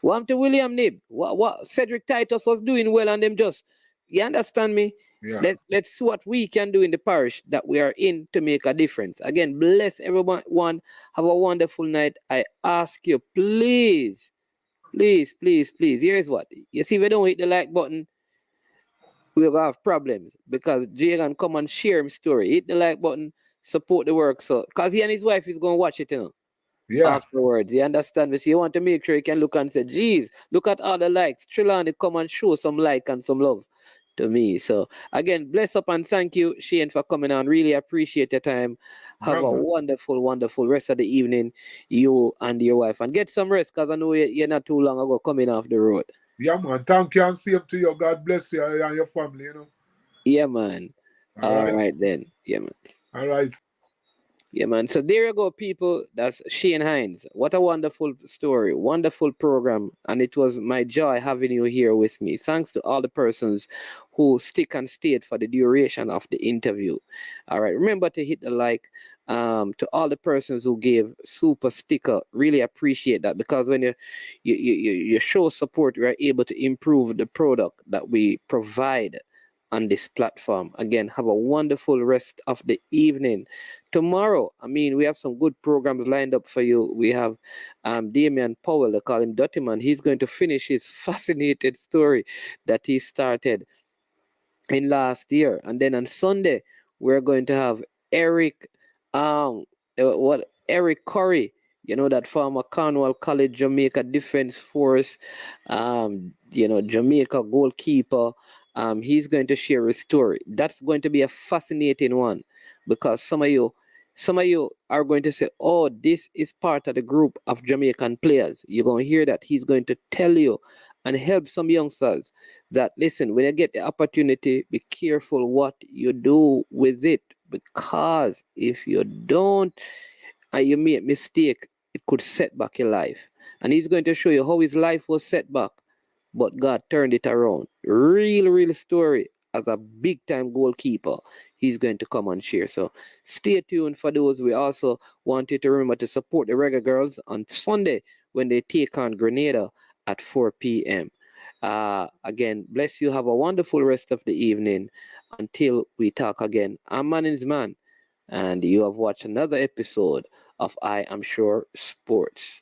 Speaker 5: We want to William Nib. What Cedric Titus was doing well and them just. You understand me?
Speaker 6: Yeah.
Speaker 5: Let's see what we can do in the parish that we are in to make a difference. Again, bless everyone. Have a wonderful night. I ask you, please, please, please, please. Here's what. You see, if we don't hit the like button, we'll have problems because Jaygan come and share his story. Hit the like button, support the work. So, because he and his wife is going to watch it, afterwards. You understand me? So you want to make sure you can look and say, geez, look at all the likes. Trelawney come and show some like and some love to me. So, again, bless up and thank you, Shane, for coming on. Really appreciate your time. Have a wonderful, wonderful rest of the evening, you and your wife. And get some rest because I know you're not too long ago coming off the road.
Speaker 6: Yeah, man. Thank you and same to you. God bless you and your family,
Speaker 5: Yeah, man. All right, then. Yeah, man.
Speaker 6: All right.
Speaker 5: Yeah, man. So there you go, people. That's Shane Hinds. What a wonderful story, wonderful program. And it was my joy having you here with me. Thanks to all the persons who stick and stayed for the duration of the interview. All right. Remember to hit the like. To all the persons who gave super sticker, really appreciate that because when you show support, we are able to improve the product that we provide on this platform. Again, have a wonderful rest of the evening. Tomorrow, we have some good programs lined up for you. We have Damian Powell, they call him Dirty Man. He's going to finish his fascinating story that he started in last year. And then on Sunday, we're going to have Eric Curry, that former Cornwall College Jamaica Defense Force, Jamaica goalkeeper. He's going to share a story. That's going to be a fascinating one because some of you are going to say, oh, this is part of the group of Jamaican players. You're going to hear that. He's going to tell you and help some youngsters that, listen, when you get the opportunity, be careful what you do with it. Because if you don't and you make a mistake, it could set back your life. And he's going to show you how his life was set back, but God turned it around. Real story as a big-time goalkeeper. He's going to come and share. So stay tuned for those. We also want you to remember to support the Reggae Girls on Sunday when they take on Grenada at 4 p.m. Again, bless you. Have a wonderful rest of the evening. Until we talk again, I'm Man's Man, and you have watched another episode of I Am Sure Sports.